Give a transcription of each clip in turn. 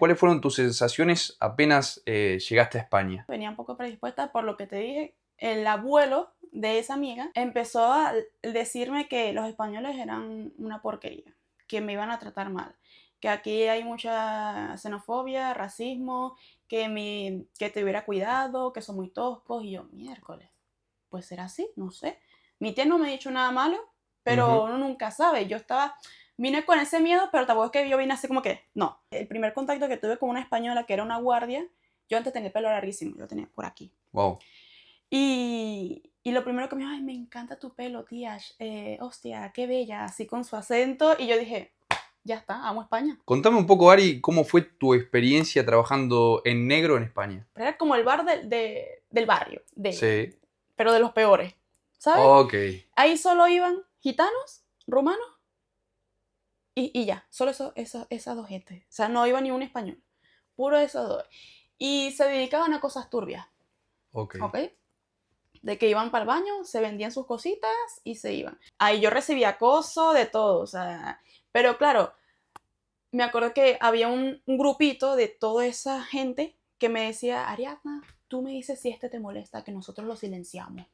¿Cuáles fueron tus sensaciones apenas llegaste a España? Venía un poco predispuesta por lo que te dije. El abuelo de esa amiga empezó a decirme que los españoles eran una porquería, que me iban a tratar mal, que aquí hay mucha xenofobia, racismo, que tuviera cuidado, que son muy toscos. Y yo, miércoles, pues será así, no sé. Mi tía no me ha dicho nada malo, pero uno nunca sabe. Vine con ese miedo, pero tampoco es que yo vine así como que, no. El primer contacto que tuve con una española que era una guardia, yo antes tenía el pelo larguísimo, yo lo tenía por aquí. Wow. Y lo primero que me dijo, ay, me encanta tu pelo, tía, hostia, qué bella, así con su acento. Y yo dije, ya está, amo España. Contame un poco, Ari, cómo fue tu experiencia trabajando en negro en España. Pero era como el bar del barrio, Sí. pero de los peores, ¿sabes? Ok. Ahí solo iban gitanos, rumanos y ya, solo esas dos gentes. O sea, no iba ni un español, puro esos dos. Y se dedicaban a cosas turbias, Ok. ¿ok? De que iban para el baño, se vendían sus cositas y se iban. Ahí yo recibía acoso de todo, o sea, pero claro, me acuerdo que había un grupito de toda esa gente que me decía, Ariadna, tú me dices si este te molesta, que nosotros lo silenciamos.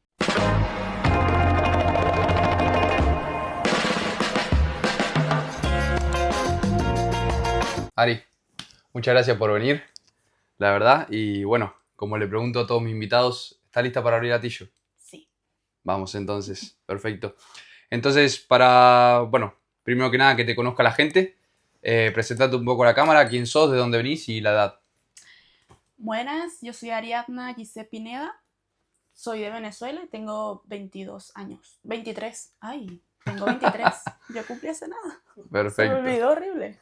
Ari, muchas gracias por venir, la verdad. Y bueno, como le pregunto a todos mis invitados, ¿está lista para abrir gatillo? Sí. Vamos entonces, perfecto. Entonces, bueno, primero que nada que te conozca la gente, presentate un poco a la cámara, quién sos, de dónde venís y la edad. Buenas, yo soy Ariadna Gise Pineda, soy de Venezuela y tengo 22 años. 23, ay, tengo 23, yo cumplí hace nada. Se me Perfecto, olvidó horrible.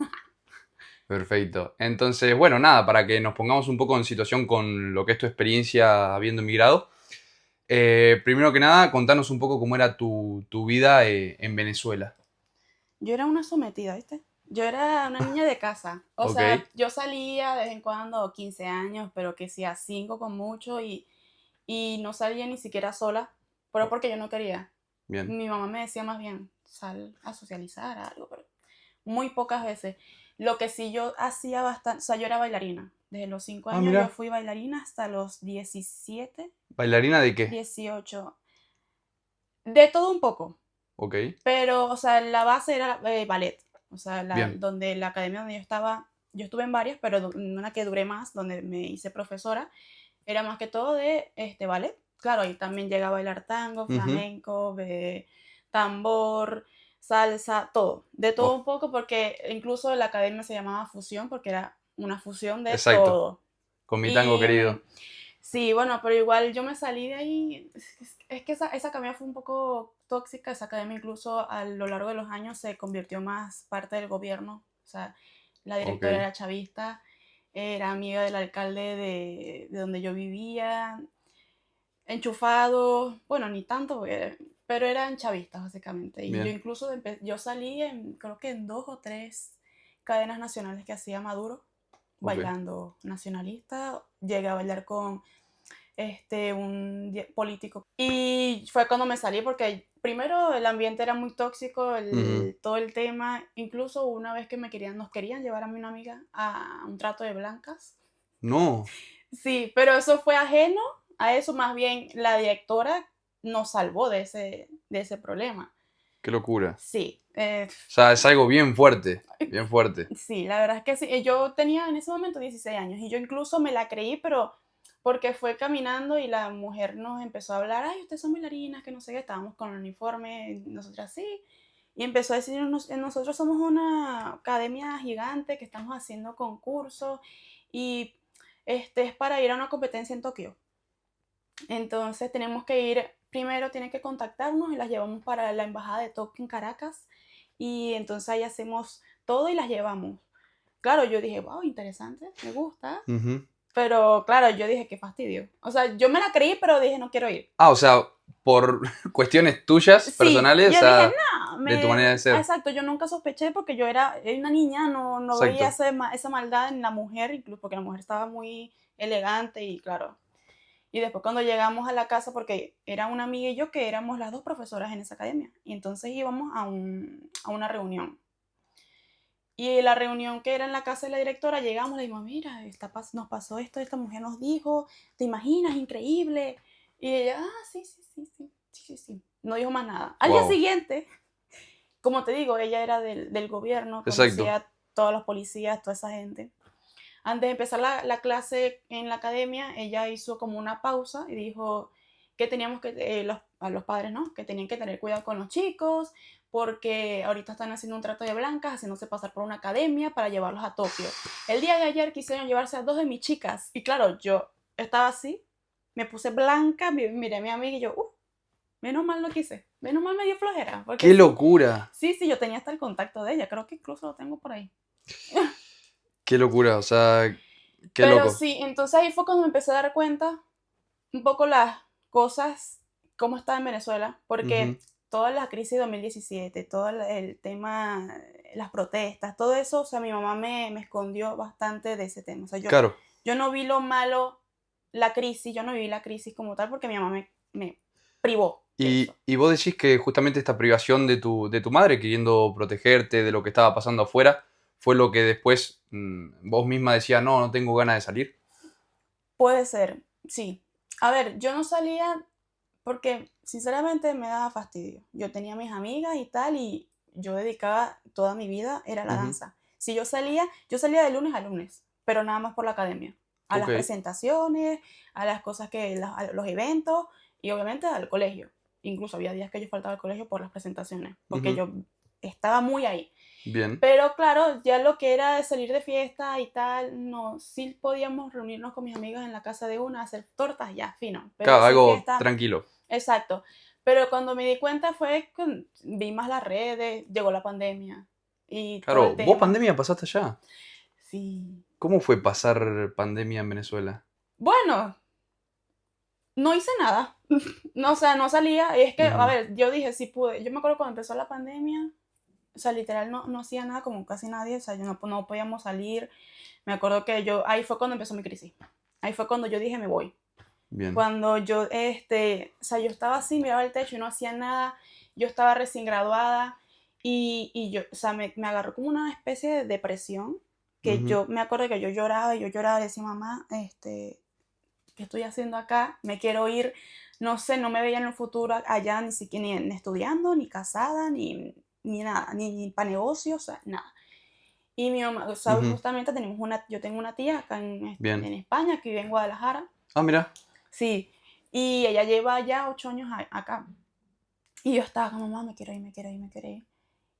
perfecto. Entonces, bueno, nada, para que nos pongamos un poco en situación con lo que es tu experiencia habiendo emigrado. Primero que nada, contanos un poco cómo era tu vida en Venezuela. Yo era una sometida, ¿viste? Yo era una niña de casa. O Ok, sea, yo salía de vez en cuando, 15 años, pero que sí a 5 con mucho y no salía ni siquiera sola, pero porque yo no quería. bien. Mi mamá me decía más bien, sal a socializar, algo, pero muy pocas veces. Lo que sí yo hacía bastante, o sea, yo era bailarina. Desde los 5 Ah, años yo mira. fui bailarina hasta los 17, ¿Bailarina de qué? 18. De todo un poco. Ok, Pero, o sea, la base era ballet. O sea, bien. donde la academia donde yo estaba, yo estuve en varias, pero en una que duré más, donde me hice profesora, era más que todo de ballet. Claro, ahí también llega a bailar tango, Ujú. flamenco, tambor, salsa, todo. De todo Oh, un poco, porque incluso la academia se llamaba fusión, porque era una fusión de exacto. todo. Con mi tango Y querido. sí, bueno, pero igual yo me salí de ahí. Es que esa academia fue un poco tóxica. Esa academia incluso a lo largo de los años se convirtió más parte del gobierno. O sea, la Ok, directora era chavista, era amiga del alcalde de donde yo vivía, enchufado, bueno, ni tanto, pero eran chavistas básicamente. Y yo bien. incluso yo salí creo que en 2 o 3 cadenas nacionales que hacía Maduro, Ok, bailando nacionalista. Llegué a bailar con político. Y fue cuando me salí porque primero el ambiente era muy tóxico, ujú. todo el tema. Incluso una vez que nos querían llevar a mí y una amiga a un trato de blancas. No, Sí, pero eso fue ajeno a eso, más bien la directora nos salvó de ese problema. qué locura. Sí, O sea, es algo bien fuerte, bien fuerte. sí, la verdad es que sí. Yo tenía en ese momento 16 años y yo incluso me la creí, pero porque fue caminando y la mujer nos empezó a hablar, ay, ustedes son bailarinas, que no sé qué, estábamos con el uniforme, nosotras sí. Y empezó a decirnos, nosotros somos una academia gigante que estamos haciendo concursos y es para ir a una competencia en Tokio. Entonces tenemos que ir, primero tienen que contactarnos y las llevamos para la embajada de Tokio en Caracas y entonces ahí hacemos todo y las llevamos. Claro, yo dije, wow, interesante, me gusta, Ujú. pero claro, yo dije, qué fastidio. O sea, yo me la creí, pero dije, no quiero ir. Ah, o sea, por cuestiones tuyas, Sí, personales, o yo dije, sea, no, de tu manera de ser. exacto, yo nunca sospeché porque yo era una niña, no veía Exacto. esa maldad en la mujer, incluso porque la mujer estaba muy elegante y claro. Y después cuando llegamos a la casa, porque era una amiga y yo que éramos las dos profesoras en esa academia, y entonces íbamos a una reunión. Y la reunión que era en la casa de la directora, llegamos, le dijimos, mira, nos pasó esto, esta mujer nos dijo, ¿te imaginas? Increíble. Y ella, sí, sí, sí, sí, sí, sí, sí. No dijo más nada. Al día Wow. siguiente, como te digo, ella era del gobierno, Exacto. conocía a todos los policías, toda esa gente. Antes de empezar la clase en la academia, ella hizo como una pausa y dijo que teníamos que, a los padres, ¿no? Que tenían que tener cuidado con los chicos, porque ahorita están haciendo un trato de blancas, haciéndose pasar por una academia para llevarlos a Tokio. El día de ayer quisieron llevarse a 2 de mis chicas, y claro, yo estaba así, me puse blanca, miré a mi amiga y yo, menos mal lo quise, menos mal me dio flojera, porque ¡Qué sí, locura! sí, sí, yo tenía hasta el contacto de ella, creo que incluso lo tengo por ahí. ¡Qué locura! O sea, qué Pero loco. sí, entonces ahí fue cuando me empecé a dar cuenta un poco las cosas, cómo estaba en Venezuela, Ujú. porque toda la crisis de 2017, todo el tema, las protestas, todo eso, o sea, mi mamá me escondió bastante de ese tema. O sea, Claro. yo no vi lo malo, la crisis, yo no viví la crisis como tal porque mi mamá me privó de eso. Y vos decís que justamente esta privación de tu madre, queriendo protegerte de lo que estaba pasando afuera, fue lo que después vos misma decías, no, no tengo ganas de salir. Puede ser, sí. A ver, yo no salía porque sinceramente me daba fastidio. Yo tenía mis amigas y tal, y yo dedicaba toda mi vida era a la Ujú. danza. Si yo salía de lunes a lunes, pero nada más por la academia. A Ok. las presentaciones, a las cosas a los eventos y obviamente al colegio. Incluso había días que yo faltaba al colegio por las presentaciones, porque Ujú. yo estaba muy ahí. Bien. Pero claro, ya lo que era de salir de fiesta y tal, no, sí podíamos reunirnos con mis amigas en la casa de una, hacer tortas, ya, fino. Pero Claro, así algo fiesta, tranquilo. exacto. Pero cuando me di cuenta fue que vi más las redes, llegó la pandemia y todo el Claro, vos tema. pandemia pasaste allá. Sí. ¿Cómo fue pasar pandemia en Venezuela? Bueno, no hice nada. No, o sea, no salía. Y es que, a Ujú. ver, yo dije, sí pude. Yo me acuerdo cuando empezó la pandemia, o sea, literal no hacía nada como casi nadie. O sea, yo no podíamos salir. Me acuerdo que ahí fue cuando empezó mi crisis. Ahí fue cuando yo dije, me voy. Bien. Cuando yo, o sea, yo estaba así, miraba el techo y no hacía nada. Yo estaba recién graduada y yo, o sea, me agarró como una especie de depresión que Ujú. yo me acuerdo que yo lloraba y decía, mamá, ¿qué estoy haciendo acá? Me quiero ir, no sé, no me veía en el futuro allá ni siquiera ni estudiando, ni casada, ni nada, ni para negocios, o sea, nada. Y mi mamá, o sea, Ujú. justamente yo tengo una tía acá Bien. en España que vive en Guadalajara, Ah, mira. sí, y ella lleva ya 8 años acá. Y yo estaba como, mamá, me quiero ir, me quiero ir, me quiero ir.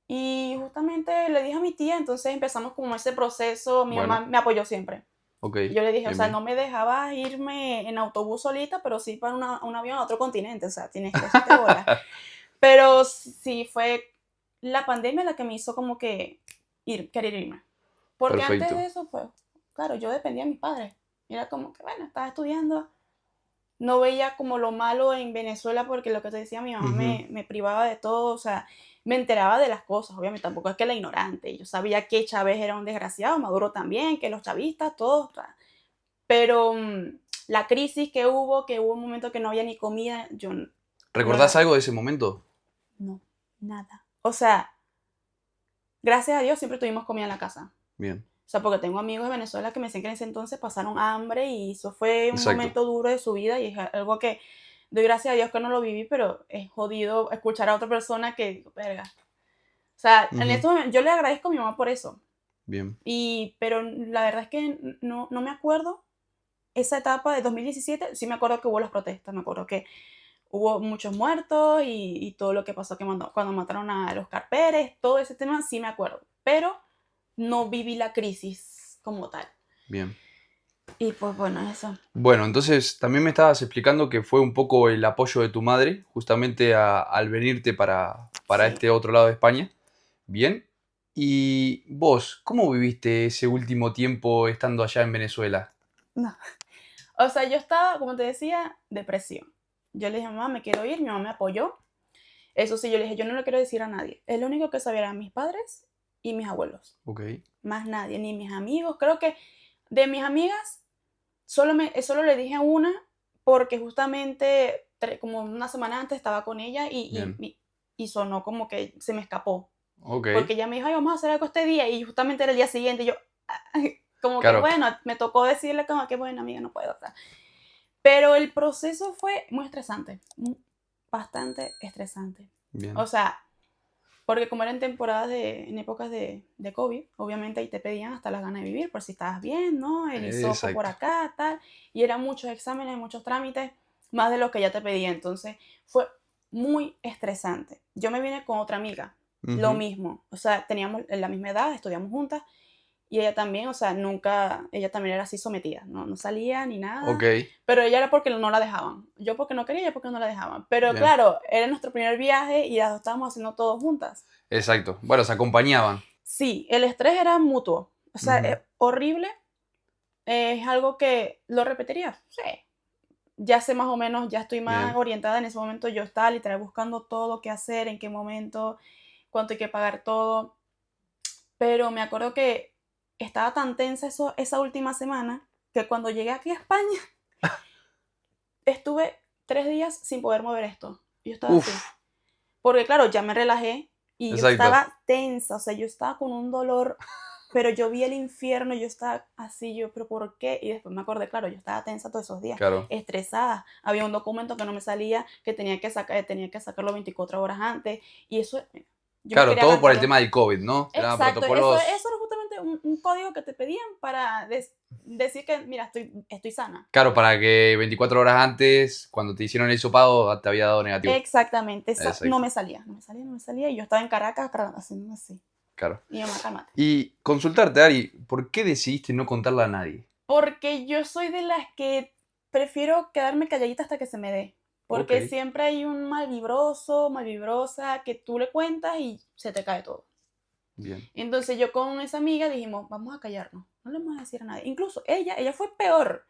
Y justamente le dije a mi tía, entonces empezamos como ese proceso, mi mamá Bueno, me apoyó siempre. ok. Y yo le dije, o Bien, sea, bien. no me dejaba irme en autobús solita, pero sí para un avión a otro continente, o sea, tienes que hacerte bola. Pero sí fue la pandemia la que me hizo como que querer irme. Porque antes de Perfecto. eso, pues, claro, yo dependía de mis padres. Era como que, bueno, estaba estudiando, no veía como lo malo en Venezuela porque lo que te decía, mi mamá Ujú. me privaba de todo, o sea, me enteraba de las cosas, obviamente, tampoco es que la ignorante, yo sabía que Chávez era un desgraciado, Maduro también, que los chavistas, todos, pero la crisis que hubo un momento que no había ni comida, yo no ¿Recordás la, algo de ese momento? no, nada. O sea, gracias a Dios siempre tuvimos comida en la casa. Bien. O sea, porque tengo amigos de Venezuela que me dicen que en ese entonces pasaron hambre y eso fue un Exacto. momento duro de su vida y es algo que doy gracias a Dios que no lo viví, pero es jodido escuchar a otra persona que, verga. O sea, en Ujú. estos momentos, yo le agradezco a mi mamá por eso. Bien. Pero la verdad es que no me acuerdo esa etapa de 2017. Sí me acuerdo que hubo las protestas, me acuerdo que hubo muchos muertos y todo lo que pasó cuando mataron a Oscar Pérez, todo ese tema sí me acuerdo. Pero no viví la crisis como tal. Bien. Y pues bueno, eso. Bueno, entonces también me estabas explicando que fue un poco el apoyo de tu madre, justamente al venirte para Sí. este otro lado de España. Bien. ¿Y vos, cómo viviste ese último tiempo estando allá en Venezuela? No. O sea, yo estaba, como te decía, depresión. Yo le dije, mamá, me quiero ir, mi mamá me apoyó. Eso sí, yo le dije, yo no le quiero decir a nadie. Es lo único que sabían mis padres y mis abuelos. Ok. Más nadie, ni mis amigos. Creo que de mis amigas, solo le dije a una porque justamente como una semana antes estaba con ella Bien. y sonó como que se me escapó. Ok, Porque ella me dijo, ay, vamos a hacer algo este día, y justamente era el día siguiente, y yo, como que claro, bueno, me tocó decirle como que bueno, amiga, no puedo, o sea. Pero el proceso fue muy estresante, bastante estresante. bien. O sea, porque como era en temporadas en épocas de COVID, obviamente ahí te pedían hasta las ganas de vivir, por si estabas bien, ¿no? El hisopo por Exacto. acá, tal. Y eran muchos exámenes, muchos trámites, más de lo que ya te pedía. Entonces fue muy estresante. Yo me vine con otra amiga, lo Ujú. mismo. O sea, teníamos la misma edad, estudiamos juntas. Y ella también, o sea, nunca, ella también era así sometida, no salía ni Ok, nada, pero ella era porque no la dejaban. Yo porque no quería, ella porque no la dejaban. Pero bien. claro, era nuestro primer viaje y las dos estábamos haciendo todo juntas. Exacto. Bueno, se acompañaban. Sí, el estrés era mutuo, o sea, Ujú. es horrible, es algo que lo repetiría, sí. Ya sé más o menos, ya estoy más Bien. orientada en ese momento, yo estaba literal buscando todo, qué hacer, en qué momento, cuánto hay que pagar todo. Pero me acuerdo que estaba tan tensa esa última semana que cuando llegué aquí a España estuve 3 días sin poder mover esto. Yo estaba así. Uf, Porque claro, ya me relajé y yo exacto. estaba tensa, o sea, yo estaba con un dolor, pero yo vi el infierno, yo estaba así, yo, pero ¿por qué? Y después me acordé, claro, yo estaba tensa todos esos días, Claro. estresada. Había un documento que no me salía, que tenía que sacarlo 24 horas antes, y eso, yo me Claro, quería todo por el arrancarlo. tema del COVID, ¿no? Eran Exacto, eso protocolos. era justamente un código que te pedían para decir que, mira, estoy sana. Claro, para que 24 horas antes, cuando te hicieron el hisopado, te había dado negativo. Exactamente, no Exacto. me salía, no me salía, no me salía, y yo estaba en Caracas haciendo así. Claro. Y yo, cálmate. Y consultarte, Ari, ¿por qué decidiste no contarle a nadie? Porque yo soy de las que prefiero quedarme calladita hasta que se me dé. Ok, Porque siempre hay un malvibroso, malvibrosa, que tú le cuentas y se te cae todo. bien. Entonces yo con esa amiga dijimos, vamos a callarnos, no le vamos a decir a nadie. Incluso ella fue peor.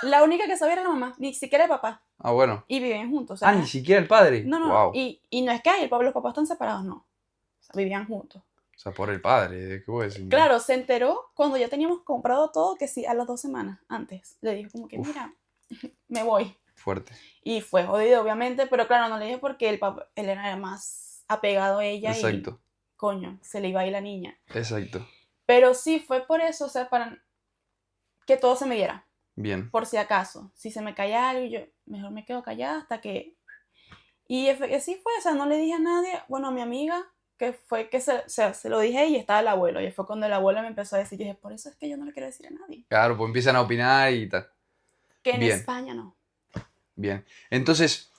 La única que sabía era la mamá, ni siquiera el papá. Ah, bueno. Y vivían juntos, o Ah, ni sea, siquiera el padre. no. Wow. Y no es que los papás están separados, no. O sea, vivían juntos. O sea, por el padre, ¿qué voy a decir? Claro, se enteró cuando ya teníamos comprado todo, que sí, a las 2 semanas antes. Le dijo como que, Uf, mira, me voy. fuerte. Y fue jodido, obviamente, pero claro, no le dije porque él era el más apegado a ella y, Exacto, coño, se le iba a ir la niña. exacto. Pero sí, fue por eso, o sea, para que todo se me diera, Bien. por si acaso. Si se me caía algo, yo mejor me quedo callada hasta que... Y así fue, o sea, no le dije a nadie, bueno, a mi amiga, que fue que se lo dije y estaba el abuelo. Y fue cuando el abuelo me empezó a decir, yo dije, por eso es que yo no le quiero decir a nadie. Claro, pues empiezan a opinar y tal. Que en Bien, España no. bien. Entonces,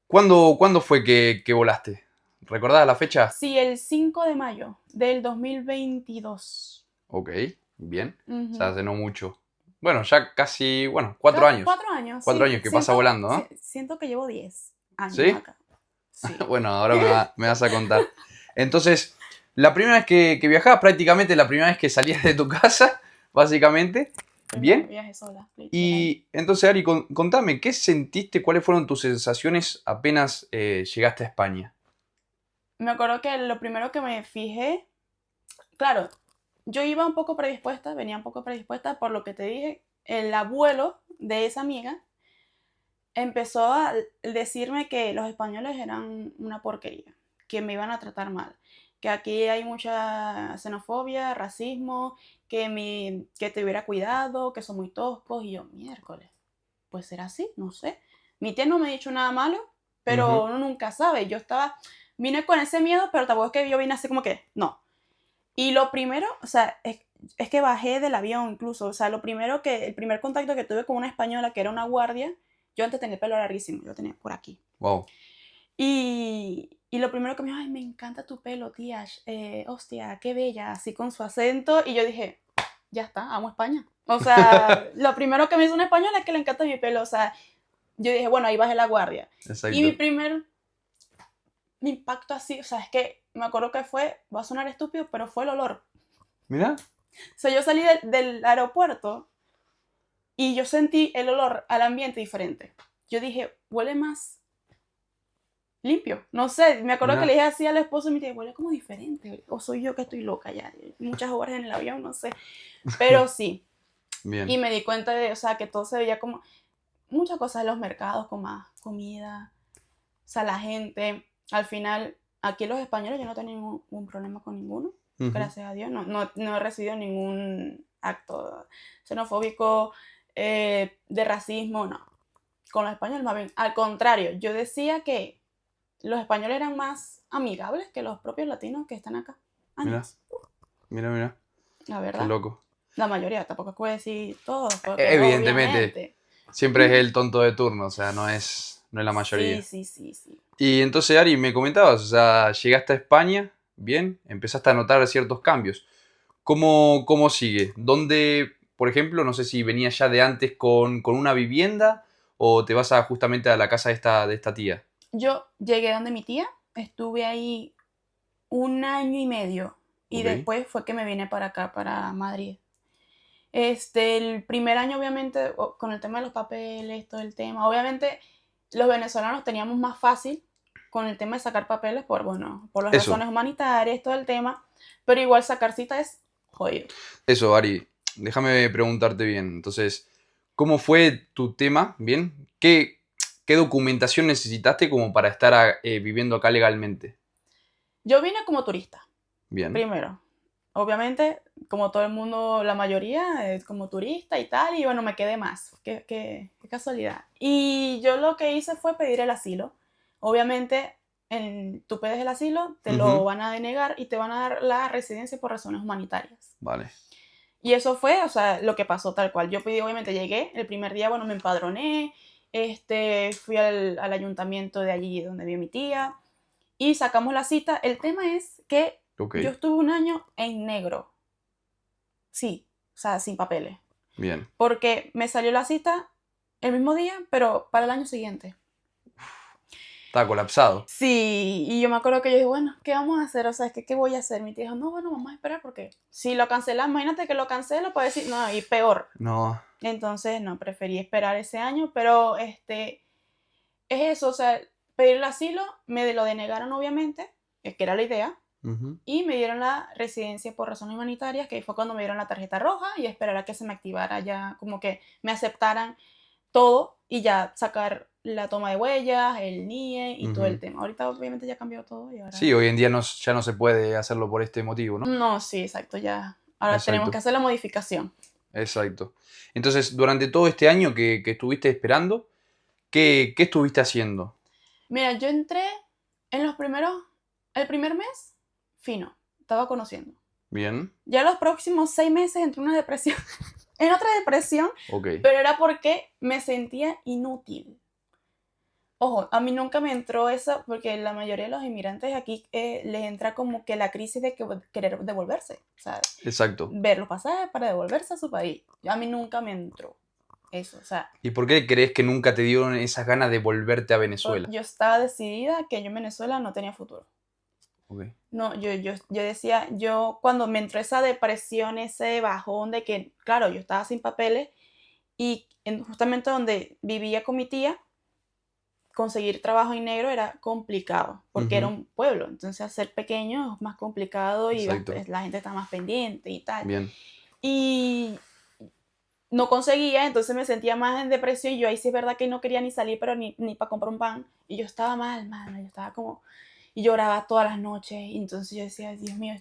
¿cuándo fue que volaste? ¿Recordás la fecha? Sí, el 5 de mayo del 2022. Ok, bien. O sea, Ujú. hace no mucho. Bueno, ya casi, bueno, 4 años. 4 años, 4 años sí. que pasa volando, ¿no? Siento que llevo 10 años ¿Sí? acá. Sí. Bueno, ahora me vas a contar. Entonces, la primera vez que viajabas, prácticamente la primera vez que salías de tu casa, básicamente. Primer Bien. viaje sola, literal. Y entonces, Ari, contame, ¿qué sentiste? ¿Cuáles fueron tus sensaciones apenas llegaste a España? Me acuerdo que lo primero que me fijé, claro, yo iba un poco predispuesta, venía un poco predispuesta por lo que te dije. El abuelo de esa amiga empezó a decirme que los españoles eran una porquería, que me iban a tratar mal, que aquí hay mucha xenofobia, racismo, que tuviera cuidado, que son muy toscos, y yo, miércoles, pues será así, no sé. Mi tía no me ha dicho nada malo, pero Ujú. uno nunca sabe. Vine con ese miedo, pero tampoco es que yo vine así como que, no. Y lo primero, o sea, es que bajé del avión incluso, o sea, el primer contacto que tuve con una española que era una guardia, yo antes tenía el pelo larguísimo, yo lo tenía por aquí. Wow. Y lo primero que me dijo, ay, me encanta tu pelo, tía, hostia, qué bella, así con su acento. Y yo dije, ya está, amo España. O sea, lo primero que me hizo una española es que le encanta mi pelo. O sea, yo dije, bueno, ahí bajé la guardia. Y mi Exacto. primer impacto así, o sea, es que me acuerdo que va a sonar estúpido, pero fue el olor. Mira. O sea, yo salí del aeropuerto y yo sentí el olor al ambiente diferente. Yo dije, huele más limpio. No sé, me acuerdo que le Mira. dije así al esposo y me dice, huele como diferente. O soy yo que estoy loca ya. Muchas horas en el avión, no sé. Pero sí. Y Bien. me di cuenta de, o sea, que todo se veía como muchas cosas en los mercados, con más comida. O sea, la gente, al final, Aquí los españoles yo no tengo ningún problema con ninguno, Ujú. gracias a Dios. No he recibido ningún acto xenofóbico, de racismo, no. Con los españoles más bien. Al contrario, yo decía que los españoles eran más amigables que los propios latinos que están acá. Mira, Años, mira. la Qué verdad. loco. La mayoría, tampoco puedo decir todos, porque Evidentemente, obviamente. siempre es el tonto de turno, o sea, no es la Sí, mayoría. sí, sí, sí. Y entonces, Ari, me comentabas, o sea, llegaste a España, bien, empezaste a notar ciertos cambios. ¿Cómo sigue? ¿Dónde, por ejemplo, no sé si venías ya de antes con una vivienda o te vas justamente a la casa de esta tía? Yo llegué donde mi tía, estuve ahí 1 año y medio y Ok, después fue que me vine para acá, para Madrid. El primer año, obviamente, con el tema de los papeles, todo el tema, obviamente los venezolanos teníamos más fácil con el tema de sacar papeles por las eso, razones humanitarias, todo el tema, pero igual sacar cita es jodido. eso, Ari, déjame preguntarte bien. Entonces, ¿cómo fue tu tema? Bien, ¿qué documentación necesitaste como para estar viviendo acá legalmente? Yo vine como turista, Bien, primero. Obviamente, como todo el mundo, la mayoría es como turista y tal, y bueno, me quedé más. Qué casualidad. Y yo lo que hice fue pedir el asilo. Obviamente, tú pides el asilo, te lo ujú, van a denegar y te van a dar la residencia por razones humanitarias. vale, Y eso fue, o sea, lo que pasó tal cual. Yo pedí, obviamente, llegué, el primer día, bueno, me empadroné, fui al ayuntamiento de allí donde vive mi tía y sacamos la cita. El tema es que ok, yo estuve 1 año en negro. Sí, o sea, sin papeles. bien. Porque me salió la cita el mismo día, pero para el año siguiente. Estaba colapsado. Sí, y yo me acuerdo que yo dije, bueno, ¿qué vamos a hacer? O sea, ¿qué voy a hacer? Mi tía dijo, no, bueno, vamos a esperar porque si lo cancelamos, imagínate que lo cancelo, puede decir, no, y peor. No, Entonces, no, preferí esperar ese año, pero es eso, o sea, pedir el asilo, me lo denegaron obviamente, que era la idea, ujú, y me dieron la residencia por razones humanitarias, que fue cuando me dieron la tarjeta roja y esperar a que se me activara ya, como que me aceptaran todo y ya sacar la toma de huellas, el NIE y todo el ujú. tema. Ahorita obviamente ya cambió todo y Sí, ahora. hoy en día ya no se puede hacerlo por este motivo, ¿no? No, sí, exacto, ya. Ahora tenemos que Exacto, hacer la modificación. exacto. Entonces, durante todo este año que estuviste esperando, ¿qué estuviste haciendo? Mira, yo entré en el primer mes, fino, estaba conociendo. Bien, Ya los próximos 6 meses entré en una depresión, en otra depresión, ok, pero era porque me sentía inútil. Ojo, a mí nunca me entró eso, porque la mayoría de los inmigrantes aquí les entra como que la crisis de querer devolverse, o sea, exacto. ver los pasajes para devolverse a su país. A mí nunca me entró eso, o sea, ¿Y por qué crees que nunca te dieron esas ganas de volverte a Venezuela? yo estaba decidida que yo en Venezuela no tenía futuro. Ok, No, yo decía, yo cuando me entró esa depresión, ese bajón de que, claro, yo estaba sin papeles y justamente donde vivía con mi tía, conseguir trabajo en negro era complicado, porque era ujú, un pueblo, entonces hacer pequeño es más complicado y exacto. la gente está más pendiente y tal. Bien, Y no conseguía, entonces me sentía más en depresión y yo ahí sí es verdad que no quería ni salir, pero ni para comprar un pan. Y yo estaba mal, yo estaba como, y lloraba todas las noches, y entonces yo decía, Dios mío,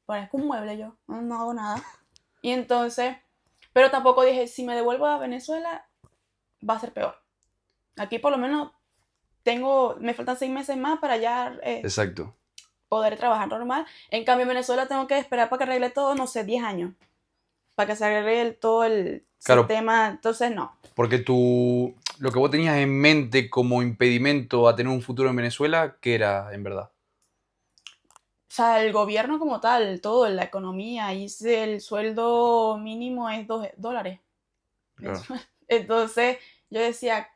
parezco un mueble yo, no hago nada. Y entonces, pero tampoco dije, si me devuelvo a Venezuela, va a ser peor. Aquí por lo menos me faltan 6 meses más para ya exacto. poder trabajar normal. En cambio, en Venezuela tengo que esperar para que arregle todo, no sé, 10 años, para que se arregle todo el Claro, sistema. Entonces, no. porque lo que vos tenías en mente como impedimento a tener un futuro en Venezuela, ¿qué era en verdad? O sea, el gobierno como tal, todo, la economía, y si el sueldo mínimo es $2 Claro, mensual. Entonces, yo decía,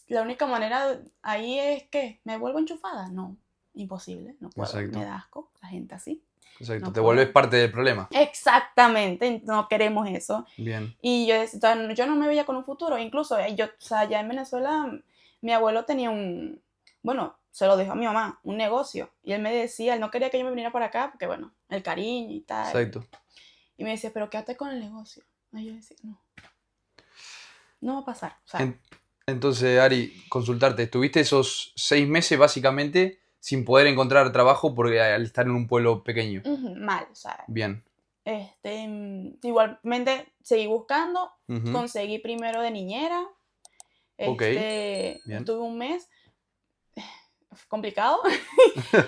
la única manera ahí es que me vuelvo enchufada. No, imposible, no puedo, me exacto, da asco la gente así, exacto. no Te volvés puedo. parte del problema. Exactamente, no queremos eso. Bien, Y yo, o sea, yo no me veía con un futuro, incluso yo, o sea, ya en Venezuela, mi abuelo tenía bueno, se lo dejó a mi mamá, un negocio. Y él me decía, él no quería que yo me viniera para acá, porque bueno, el cariño y tal. exacto. Y me decía, pero quédate con el negocio. Y yo decía, no, no va a pasar. O sea, En- entonces, Ari, consultarte, estuviste esos 6 meses básicamente sin poder encontrar trabajo porque al estar en un pueblo pequeño. Mal, o sea, Bien. igualmente seguí buscando, Ujú. conseguí primero de niñera, Ok, bien. estuve un mes, complicado.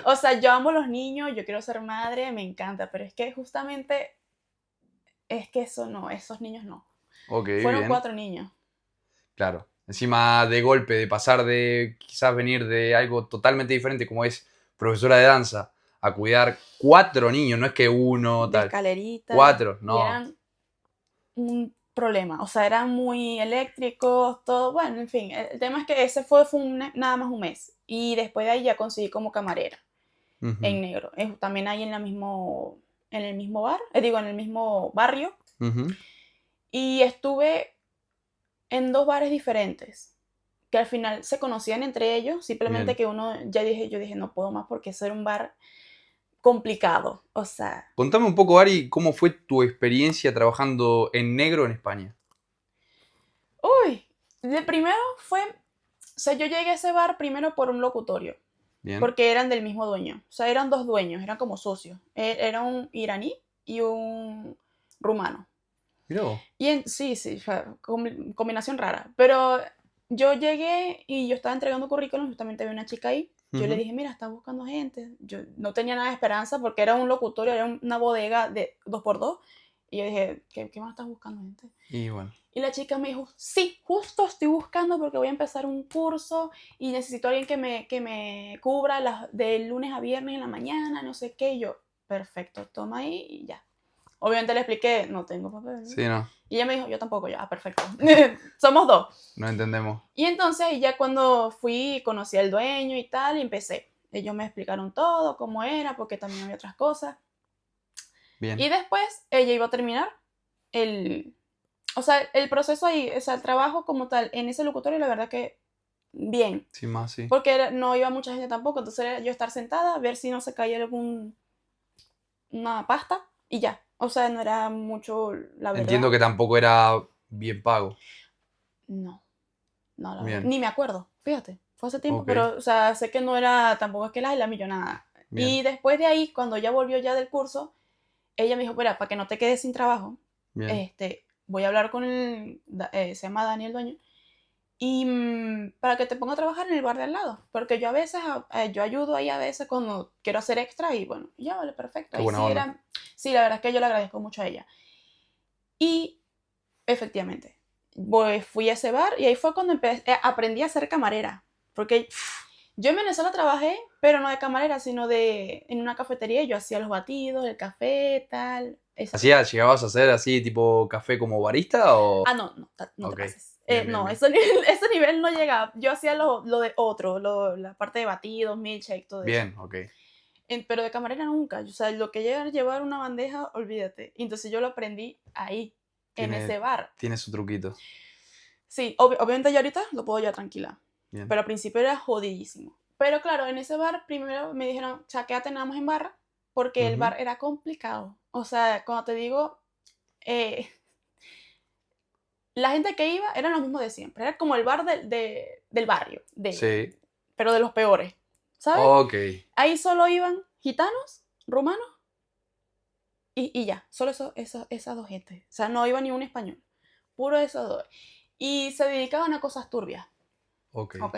O sea, yo amo los niños, yo quiero ser madre, me encanta, pero es que justamente es que eso no, esos niños no. Ok, Fueron bien. 4 niños. Claro. Encima de golpe, de pasar de quizás venir de algo totalmente diferente como es profesora de danza a cuidar 4 niños, no es que uno, De tal. escaleritas, 4, y no. eran un problema, o sea, eran muy eléctricos, todo, bueno, en fin, el tema es que ese fue nada más un mes, y después de ahí ya conseguí como camarera, Ujú, en negro, también ahí en el mismo bar, digo, en el mismo barrio, ujú, y estuve en 2 bares diferentes, que al final se conocían entre ellos, simplemente bien. que yo dije, no puedo más porque eso era un bar complicado, o sea, Contame un poco, Ari, cómo fue tu experiencia trabajando en negro en España. uy, de primero fue, o sea, yo llegué a ese bar primero por un locutorio, Bien. porque eran del mismo dueño, o sea, eran 2 dueños, eran como socios, era un iraní y un rumano. Mirá vos. Sí, sí, fue combinación rara, pero yo llegué y yo estaba entregando currículum, justamente había una chica ahí, yo le Ujú. dije, mira, están buscando gente, yo no tenía nada de esperanza porque era un locutorio, era una bodega de 2x2, y yo dije, ¿qué más estás buscando gente? Y bueno, Y la chica me dijo, sí, justo estoy buscando porque voy a empezar un curso y necesito a alguien que me cubra de lunes a viernes en la mañana, no sé qué. Y yo, perfecto, toma ahí y ya. Obviamente le expliqué, no tengo papel. sí, no, Y ella me dijo, yo tampoco, yo, perfecto. Somos dos. no entendemos. Y entonces ahí ya cuando fui, conocí al dueño y tal, y empecé. Ellos me explicaron todo, cómo era, porque también había otras cosas. Bien, Y después ella iba a terminar el, o sea, el proceso ahí, o sea, el trabajo como tal en ese locutorio, la verdad que bien, sin más, sí. porque no iba mucha gente tampoco, entonces era yo estar sentada, ver si no se caía una pasta y ya. O sea, no era mucho, la Entiendo verdad. que tampoco era bien pago. No, no, la verdad. Bien, Ni me acuerdo, fíjate. Fue hace tiempo, ok, pero, o sea, sé que no era, tampoco es que la millonada. bien, Y después de ahí, cuando ya volvió ya del curso, ella me dijo, mira, para que no te quedes sin trabajo, bien. voy a hablar con se llama Daniel Dueño, y para que te ponga a trabajar en el bar de al lado, porque yo a veces, yo ayudo ahí a veces cuando quiero hacer extra y bueno, ya vale, perfecto. Qué Ahí buena sí onda. era, sí, la verdad es que yo le agradezco mucho a ella. Y efectivamente, fui a ese bar y ahí fue cuando aprendí a ser camarera, porque yo en Venezuela trabajé, pero no de camarera, sino en una cafetería, y yo hacía los batidos, el café, tal, ese tema. ¿Llegabas a hacer así tipo café como barista o...? Ah, no, no, no te Ok, pases. bien, bien, No, bien. ese nivel no llegaba. Yo hacía lo de otro, la parte de batidos, milkshake, todo eso. Bien, ok. Pero de camarera nunca. O sea, lo que llega a llevar una bandeja, olvídate. Entonces yo lo aprendí ahí, en Tiene, ese bar. tiene su truquito. Sí, obviamente ya ahorita lo puedo ya tranquila. Bien. Pero al principio era jodidísimo. Pero claro, en ese bar primero me dijeron, o sea, quédate nada más en barra, porque el Ujú. bar era complicado. O sea, cuando te digo, eh, la gente que iba eran los mismos de siempre. Era como el bar del barrio, Sí. pero de los peores, ¿sabes? Ok. Ahí solo iban gitanos, rumanos y ya. Solo esas dos gentes. O sea, no iba ni un español. Puro esos dos. Y se dedicaban a cosas turbias, Ok. ¿ok?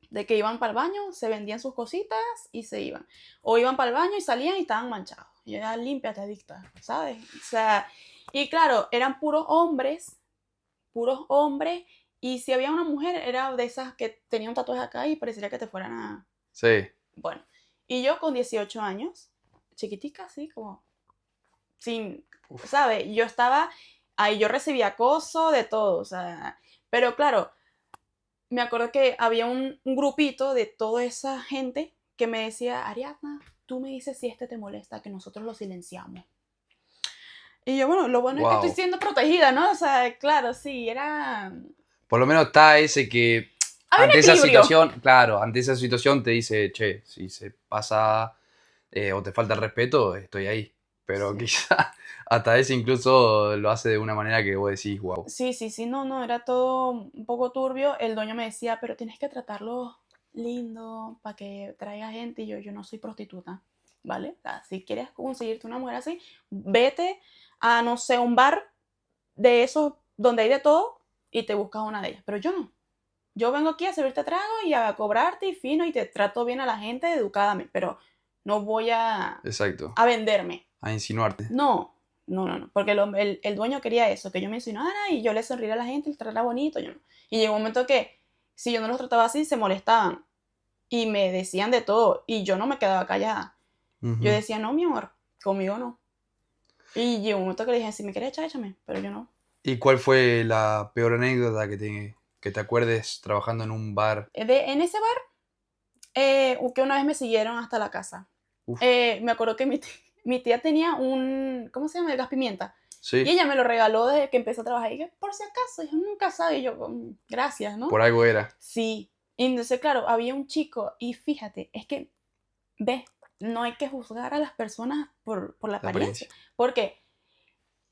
De que iban para el baño, se vendían sus cositas y se iban. O iban para el baño y salían y estaban manchados. Y era límpiate, adicta, ¿sabes? O sea, y claro, eran puros hombres, y si había una mujer era de esas que tenía un tatuaje acá y parecería que te fueran a... Sí. Bueno, y yo con 18 años, chiquitica, así como, sin, Uf. ¿sabes? Yo estaba, ahí yo recibía acoso de todo, o sea, pero claro, me acuerdo que había un grupito de toda esa gente que me decía, Ariadna, tú me dices si te molesta, que nosotros lo silenciamos. Y yo, bueno, lo bueno es que estoy Wow. siendo protegida, ¿no? O sea, claro, sí, Por lo menos está ese que había un ante esa equilibrio. situación, claro, ante esa situación te dice, che, si se pasa o te falta el respeto, estoy ahí. Pero Sí. quizá hasta ese incluso lo hace de una manera que vos decís, wow. Sí, sí, sí, no, no, era todo un poco turbio. El dueño me decía, pero tienes que tratarlo lindo para que traiga gente. Y yo no soy prostituta, ¿vale? O sea, si quieres conseguirte una mujer así, vete a, no sé, un bar de esos donde hay de todo y te buscas una de ellas. Pero yo no. Yo vengo aquí a servirte trago y a cobrarte y fino y te trato bien a la gente educadamente, pero no voy Exacto. a venderme. A insinuarte. No, no, porque el dueño quería eso, que yo me insinuara y yo le sonriera a la gente y le tratara bonito, yo no. Y llegó un momento que si yo no los trataba así, se molestaban y me decían de todo y yo no me quedaba callada. Yo decía, no, mi amor, conmigo no. Y llegó un momento que le dije, si me quieres echar, échame, pero yo no. ¿Y cuál fue la peor anécdota que te acuerdes trabajando en un bar? En ese bar, que una vez me siguieron hasta la casa. Uf. Me acuerdo que mi tía tenía un, ¿cómo se llama? El gas pimienta. Sí. Y ella me lo regaló desde que empezó a trabajar. Y que por si acaso, yo nunca sabe. Y yo, gracias, ¿no? Por algo era. Sí. Y entonces, claro, había un chico. Y fíjate, es que, ves, no hay que juzgar a las personas por la apariencia. Porque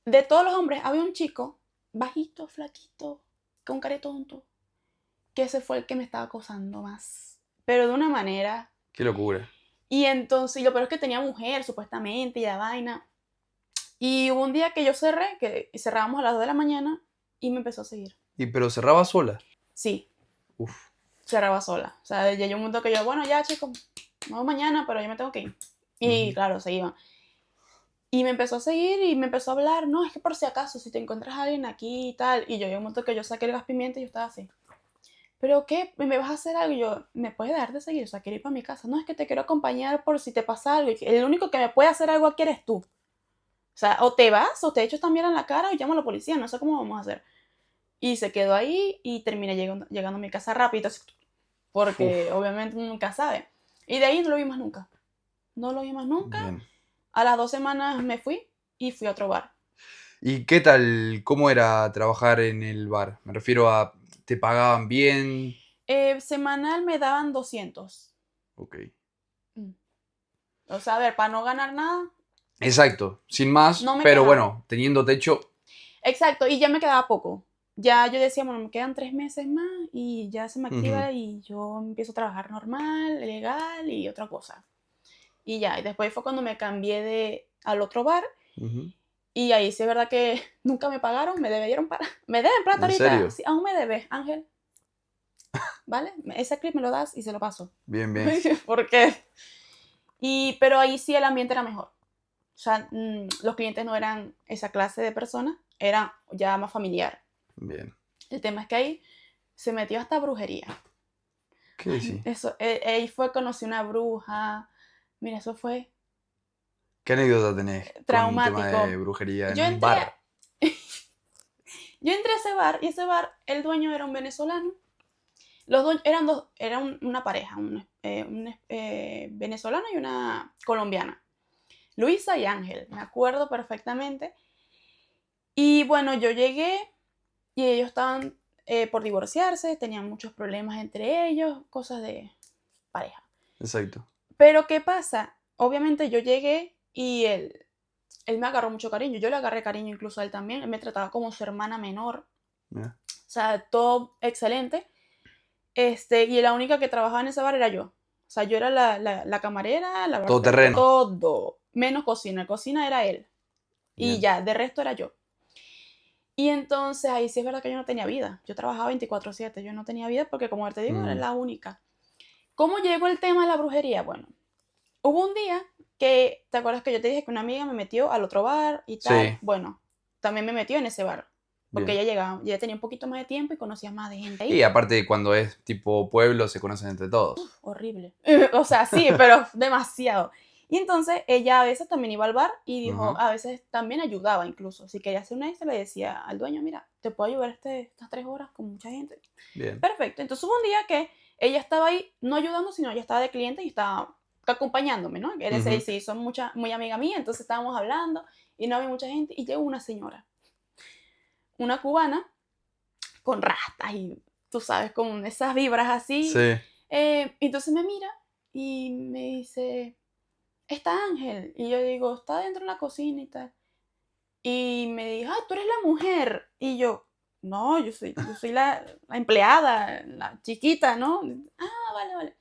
de todos los hombres, había un chico bajito, flaquito, con cara de tonto, que ese fue el que me estaba acosando más. Pero de una manera. Qué locura. Y entonces, lo peor es que tenía mujer, supuestamente, y la vaina. Y hubo un día que yo cerré, que cerrábamos a las 2 de la mañana, y me empezó a seguir. ¿Y pero cerraba sola? Sí. Uf. Cerraba sola. O sea, ya llegó un momento que yo, bueno, ya chicos, nos vemos mañana, pero yo me tengo que ir. Y claro, se iban. Y me empezó a seguir y me empezó a hablar, no, es que por si acaso, si te encuentras a alguien aquí y tal. Y yo llegó un momento que yo saqué el gas pimienta y yo estaba así. ¿Pero qué? ¿Me vas a hacer algo? Y yo, ¿me puedes dejar de seguir? O sea, quiero ir para mi casa. No, es que te quiero acompañar por si te pasa algo. Y el único que me puede hacer algo aquí eres tú. O sea, o te vas, o te echas también en la cara, o llamo a la policía, no sé cómo vamos a hacer. Y se quedó ahí y terminé llegando a mi casa rápido, porque obviamente uno nunca sabe. Y de ahí no lo vi más nunca. No lo vi más nunca. Bien. A las 2 semanas me fui y fui a otro bar. ¿Y qué tal? ¿Cómo era trabajar en el bar? Me refiero a, ¿te pagaban bien? Semanal me daban 200. Ok. O sea, a ver, para no ganar nada. Exacto, sin más, No me pero quejaba. bueno, teniendo techo. Exacto, y ya me quedaba poco. Ya yo decía, bueno, me quedan 3 meses más y ya se me activa y yo empiezo a trabajar normal, legal y otra cosa. Y ya, y después fue cuando me cambié al otro bar y ahí sí es verdad que nunca me pagaron, me debieron para. Me deben plata ¿En ahorita. serio? Sí, aún me debes, Ángel. ¿Vale? Ese clip me lo das y se lo paso. Bien, bien. ¿Por qué? Pero ahí sí el ambiente era mejor. O sea, los clientes no eran esa clase de personas, era ya más familiar. Bien. El tema es que ahí se metió hasta brujería. ¿Qué decís? Eso, ahí fue, conocí una bruja. Mira, eso fue ¿Qué anécdota tenés con un tema traumático. de brujería en Yo un entré, bar? yo entré a ese bar y ese bar, el dueño era un venezolano. Los dos eran dos, era una pareja, un venezolano y una colombiana. Luisa y Ángel, me acuerdo perfectamente. Y bueno, yo llegué y ellos estaban por divorciarse, tenían muchos problemas entre ellos, cosas de pareja. Exacto. Pero ¿qué pasa? Obviamente yo llegué y él me agarró mucho cariño, yo le agarré cariño incluso a él también, él me trataba como su hermana menor, Mira. o sea, todo excelente. Y la única que trabajaba en ese bar era yo. O sea, yo era la camarera, la Todo bartender, terreno. todo, menos cocina. Cocina era él. Bien. Y ya, de resto era yo. Y entonces ahí sí es verdad que yo no tenía vida. Yo trabajaba 24/7, yo no tenía vida porque como te digo, era la única. ¿Cómo llegó el tema de la brujería? Bueno, hubo un día que, ¿te acuerdas que yo te dije que una amiga me metió al otro bar y tal? Sí. Bueno, también me metió en ese bar. Porque Bien. ella llegaba, ya tenía un poquito más de tiempo y conocía más de gente ahí. Y aparte cuando es tipo pueblo se conocen entre todos. Horrible. O sea, sí, pero demasiado. Y entonces ella a veces también iba al bar y dijo, a veces también ayudaba incluso. Si quería hacer una extra, le decía al dueño, mira, te puedo ayudar estas 3 horas con mucha gente. Bien. Perfecto. Entonces hubo un día que ella estaba ahí, no ayudando, sino ella estaba de cliente y estaba acompañándome, ¿no? Que sí, son muy amiga mía, entonces estábamos hablando y no había mucha gente y llegó una señora, una cubana, con rastas y tú sabes, con esas vibras así. Sí. Entonces me mira y me dice, está Ángel. Y yo digo, está dentro de la cocina y tal. Y me dijo, ah, tú eres la mujer. Y yo, no, yo soy la empleada, la chiquita, ¿no? Ah, vale, vale.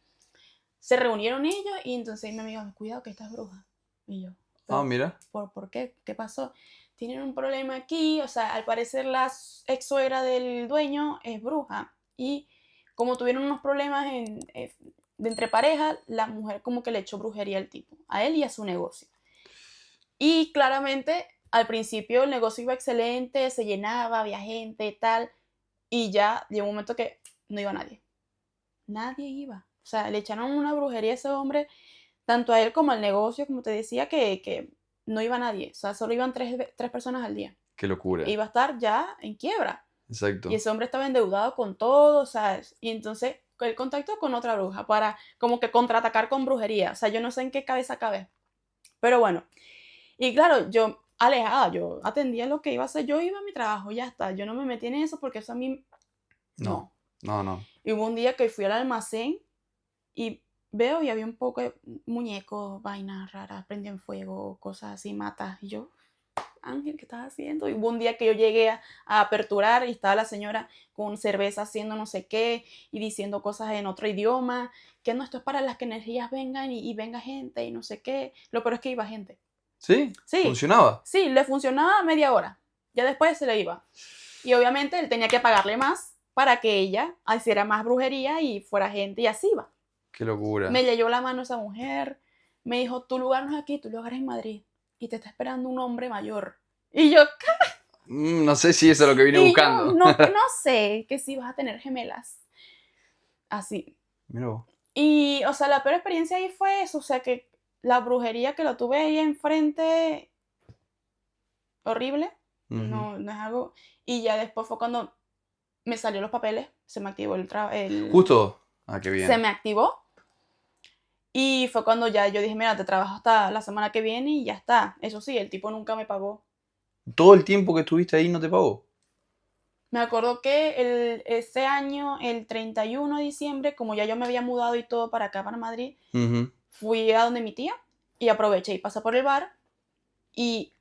Se reunieron ellos y entonces mi amiga, cuidado que esta es bruja. Y yo, Ah, pero mira. ¿por qué? ¿Qué pasó? Tienen un problema aquí, o sea, al parecer la ex suegra del dueño es bruja y como tuvieron unos problemas de entre parejas, la mujer como que le echó brujería al tipo, a él y a su negocio. Y claramente al principio el negocio iba excelente, se llenaba, había gente y tal, y ya llegó un momento que no iba nadie. Nadie iba. O sea, le echaron una brujería a ese hombre, tanto a él como al negocio, como te decía, que no iba nadie. O sea, solo iban tres personas al día. Qué locura. Iba a estar ya en quiebra. Y Exacto. ese hombre estaba endeudado con todo, ¿sabes? Y entonces él contactó con otra bruja para como que contraatacar con brujería. O sea, yo no sé en qué cabeza cabe. Pero bueno. Y claro, yo alejada, yo atendía lo que iba a hacer. Yo iba a mi trabajo, ya está. Yo no me metí en eso porque eso a mí No, no. no, no. Y hubo un día que fui al almacén y veo y había un poco de muñecos, vainas raras, prendían fuego, cosas así, matas. Y yo, Ángel, ¿qué estás haciendo? Y hubo un día que yo llegué a aperturar y estaba la señora con cerveza haciendo no sé qué y diciendo cosas en otro idioma, que no, esto es para las que energías vengan y venga gente y no sé qué. Lo peor es que iba gente. ¿Sí? Sí, ¿Funcionaba? sí, le funcionaba media hora. Ya después se le iba. Y obviamente él tenía que pagarle más para que ella hiciera más brujería y fuera gente y así iba. Qué locura. Me leyó la mano esa mujer, me dijo, tu lugar no es aquí, tu lugar es en Madrid y te está esperando un hombre mayor. Y yo, No sé si eso es lo que vine y yo buscando. no sé que si vas a tener gemelas. Así. Mira vos. Y, o sea, la peor experiencia ahí fue eso, o sea, que la brujería que lo tuve ahí enfrente, horrible, Ujú. no es algo. Y ya después fue cuando me salió los papeles, se me activó Justo. Ah, qué se bien. me activó. Y fue cuando ya yo dije, mira, te trabajo hasta la semana que viene y ya está. Eso sí, el tipo nunca me pagó. ¿Todo el tiempo que estuviste ahí no te pagó? Me acuerdo que ese año, el 31 de diciembre, como ya yo me había mudado y todo para acá, para Madrid, Ujú. fui a donde mi tía y aproveché y pasé por el bar. Y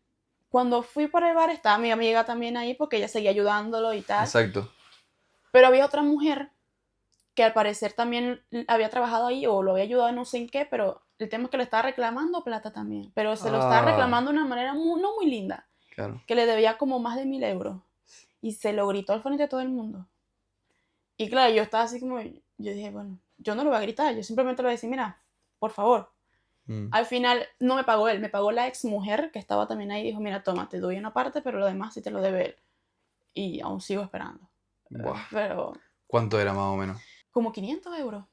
cuando fui por el bar estaba mi amiga también ahí porque ella seguía ayudándolo y tal. Exacto. Pero había otra mujer que al parecer también había trabajado ahí o lo había ayudado no sé en qué, pero el tema es que le estaba reclamando plata también. Pero se lo estaba Ah, reclamando de una manera no muy linda, claro. que le debía como más de 1.000 euros. Y se lo gritó al frente de todo el mundo. Y claro, yo estaba así como, yo dije, bueno, yo no lo voy a gritar, yo simplemente le voy a decir, mira, por favor. Mm. Al final no me pagó él, me pagó la ex mujer que estaba también ahí y dijo, mira, toma, te doy una parte, pero lo demás sí te lo debe él. Y aún sigo esperando. Buah. Pero ¿Cuánto era más o menos? como 500 euros.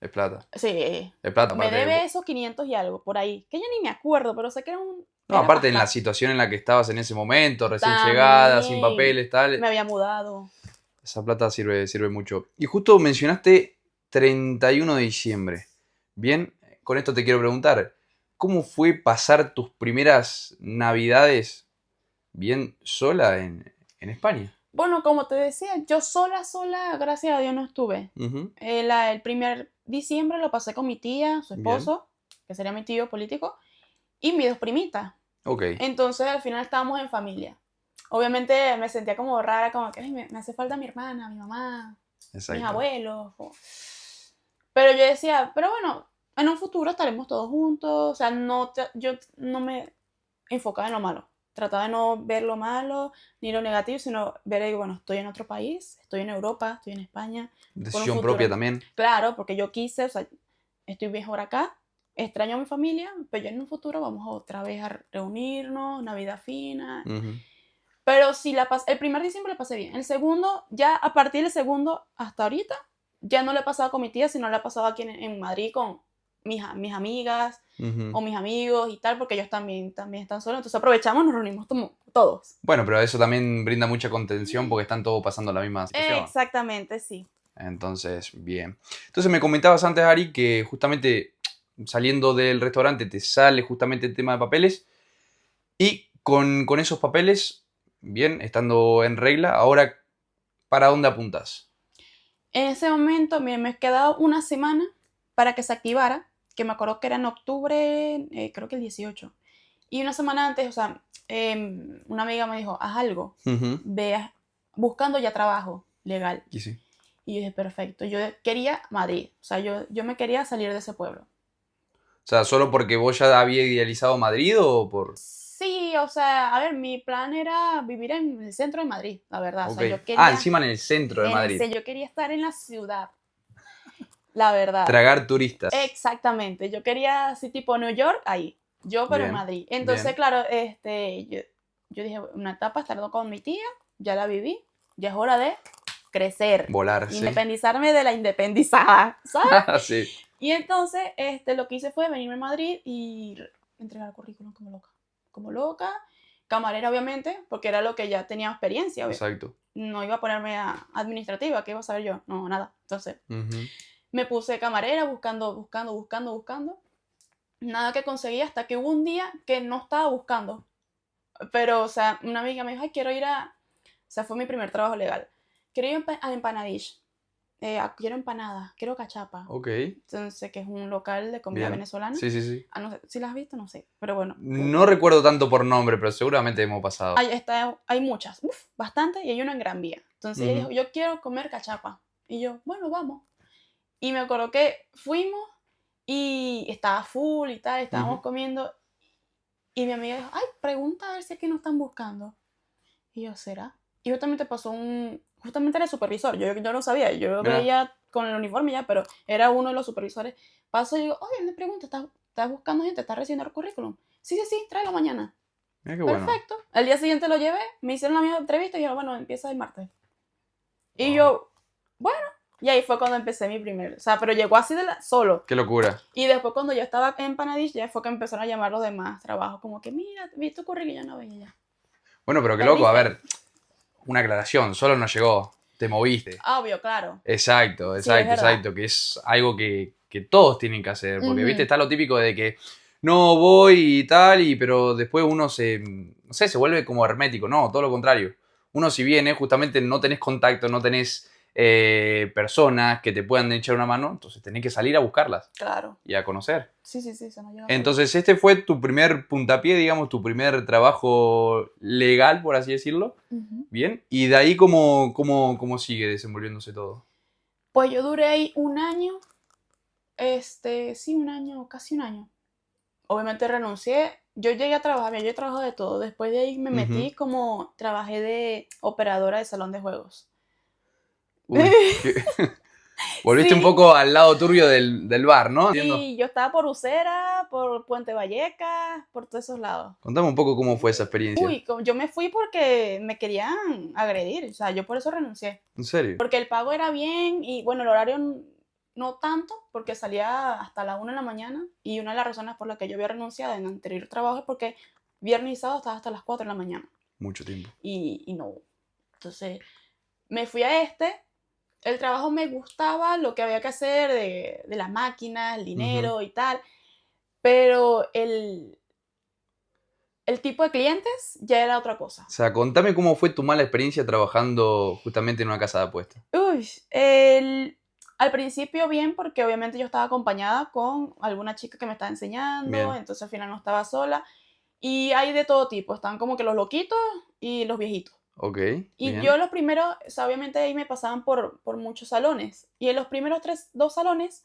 Es plata. Sí, Es plata, me aparte. debe esos 500 y algo por ahí, que yo ni me acuerdo, pero sé que No, era aparte en la bastante. situación en la que estabas en ese momento, recién llegada, sin También papeles, tal. me había mudado. Esa plata sirve mucho. Y justo mencionaste 31 de diciembre. Bien, con esto te quiero preguntar, ¿cómo fue pasar tus primeras navidades bien sola en España? Bueno, como te decía, yo sola, gracias a Dios no estuve. Ujú. El primer diciembre lo pasé con mi tía, su Bien, esposo, que sería mi tío político, y mis dos primitas. ok, Entonces al final estábamos en familia. Obviamente me sentía como rara, como que "Ay, me hace falta mi hermana, mi mamá, mis exacto. abuelos". Pero yo decía, pero bueno, en un futuro estaremos todos juntos. O sea, yo no me enfocaba en lo malo. Trataba de no ver lo malo ni lo negativo, sino ver, bueno, estoy en otro país, estoy en Europa, estoy en España, con un Decisión propia futuro. también. Claro, porque yo quise, o sea, estoy mejor acá, extraño a mi familia, pero ya en un futuro vamos otra vez a reunirnos, Navidad fina. Ujú. Pero sí, el primer diciembre la pasé bien. El segundo, ya a partir del segundo hasta ahorita, ya no le he pasado con mi tía, sino le he pasado aquí en Madrid con mis amigas Ujú. o mis amigos y tal, porque ellos también están solos. Entonces aprovechamos, nos reunimos todos. Bueno, pero eso también brinda mucha contención porque están todos pasando la misma situación. Exactamente, sí. Entonces, bien. Entonces me comentabas antes, Ari, que justamente saliendo del restaurante te sale justamente el tema de papeles y con esos papeles, bien, estando en regla, ahora, ¿para dónde apuntas? En ese momento me he quedado una semana para que se activara, que me acuerdo que era en octubre, creo que el 18. Y una semana antes, o sea, una amiga me dijo, haz algo, Ujú. ve buscando ya trabajo legal. Y sí. Y yo dije, perfecto, yo quería Madrid, o sea, yo me quería salir de ese pueblo. O sea, ¿solo porque vos ya había idealizado Madrid o por...? Sí, o sea, a ver, mi plan era vivir en el centro de Madrid, la verdad. O Ok. sea, yo Ah, quería, encima en el centro de Madrid. yo quería estar en la ciudad, la verdad. Tragar turistas. Exactamente, yo quería así tipo New York, ahí. Yo, pero en Bien, Madrid. Entonces, bien. claro, yo dije, una etapa estando con mi tía, ya la viví, ya es hora de crecer, Volar, sí. independizarme de la independizada, ¿sabes? Sí. Y entonces, lo que hice fue venirme a Madrid y entregar el currículum como loca. Como loca. Camarera, obviamente, porque era lo que ya tenía experiencia. Exacto. No iba a ponerme a administrativa, ¿qué iba a saber yo? No, nada. Entonces, Ujú. me puse camarera buscando. Nada que conseguí hasta que hubo un día que no estaba buscando. Pero, o sea, una amiga me dijo, ay, quiero ir a... O sea, fue mi primer trabajo legal. Quiero ir a Empanadish. Quiero empanadas, quiero cachapa. Ok, Entonces, que es un local de comida bien. venezolana. Sí, sí, sí. No sé, si las has visto, no sé. Pero bueno. No recuerdo tanto por nombre, pero seguramente hemos pasado. Hay muchas, bastante, y hay una en Gran Vía. Entonces ella dijo, yo quiero comer cachapa. Y yo, bueno, vamos. Y me acuerdo que fuimos y estaba full y tal, estábamos comiendo. Y mi amiga dijo, ay, pregunta a ver si aquí no están buscando. Y yo, ¿será? Y justamente pasó justamente era el supervisor, yo no sabía, yo lo Mirá, veía con el uniforme ya, pero era uno de los supervisores. Paso y digo, oye, me pregunta, ¿estás buscando gente? ¿Estás recibiendo el currículum? Sí, sí, sí, tráelo mañana. mirá qué bueno. Perfecto. El día siguiente lo llevé, me hicieron la misma entrevista y dijeron, bueno, empieza el martes. Y Wow. yo, bueno, y ahí fue cuando empecé mi primer, o sea, pero llegó así solo. Qué locura. Y después cuando yo estaba en Panadis, ya fue que empezaron a llamar los demás trabajos, como que, mira, vi tu currículum, y yo no veía ya. Bueno, pero qué loco, a Perdiste. ver, una aclaración, solo no llegó, te moviste. Obvio, claro. Exacto, Sí, es exacto, verdad. exacto, que es algo que todos tienen que hacer, porque, viste, Ujú. está lo típico de que no voy y tal, pero después uno no sé, se vuelve como hermético, no, todo lo contrario. Uno si viene, justamente no tenés contacto, no tenés personas que te puedan echar una mano, entonces tenés que salir a buscarlas Claro. y a conocer. Sí, se nos llega solo. Entonces, este fue tu primer puntapié, digamos, tu primer trabajo legal, por así decirlo. Ujú. Bien. Y de ahí, ¿cómo sigue desenvolviéndose todo? Pues yo duré ahí un año, sí, un año, casi un año. Obviamente renuncié. Yo llegué a trabajar, yo he trabajado de todo. Después de ahí me metí como, trabajé de operadora de salón de juegos. Uy, volviste un Sí, poco al lado turbio del bar, ¿no? Entiendo. sí, yo estaba por Usera, por Puente Vallecas, por todos esos lados. Contame un poco cómo fue esa experiencia. Uy, yo me fui porque me querían agredir, o sea, yo por eso renuncié. ¿En serio? Porque el pago era bien y bueno, el horario no tanto, porque salía hasta la 1 de la mañana y una de las razones por las que yo había renunciado en anterior trabajo es porque viernes y sábado estaba hasta las 4 de la mañana Mucho tiempo. y no. Entonces me fui a el trabajo me gustaba, lo que había que hacer de las máquinas, el dinero y tal, pero el tipo de clientes ya era otra cosa. O sea, contame cómo fue tu mala experiencia trabajando justamente en una casa de apuestas. Uy, al principio bien, porque obviamente yo estaba acompañada con alguna chica que me estaba enseñando, Bien. entonces al final no estaba sola. Y hay de todo tipo, están como que los loquitos y los viejitos. Ok, Y bien. yo los primeros, o sea, obviamente ahí me pasaban por muchos salones. Y en los primeros dos salones,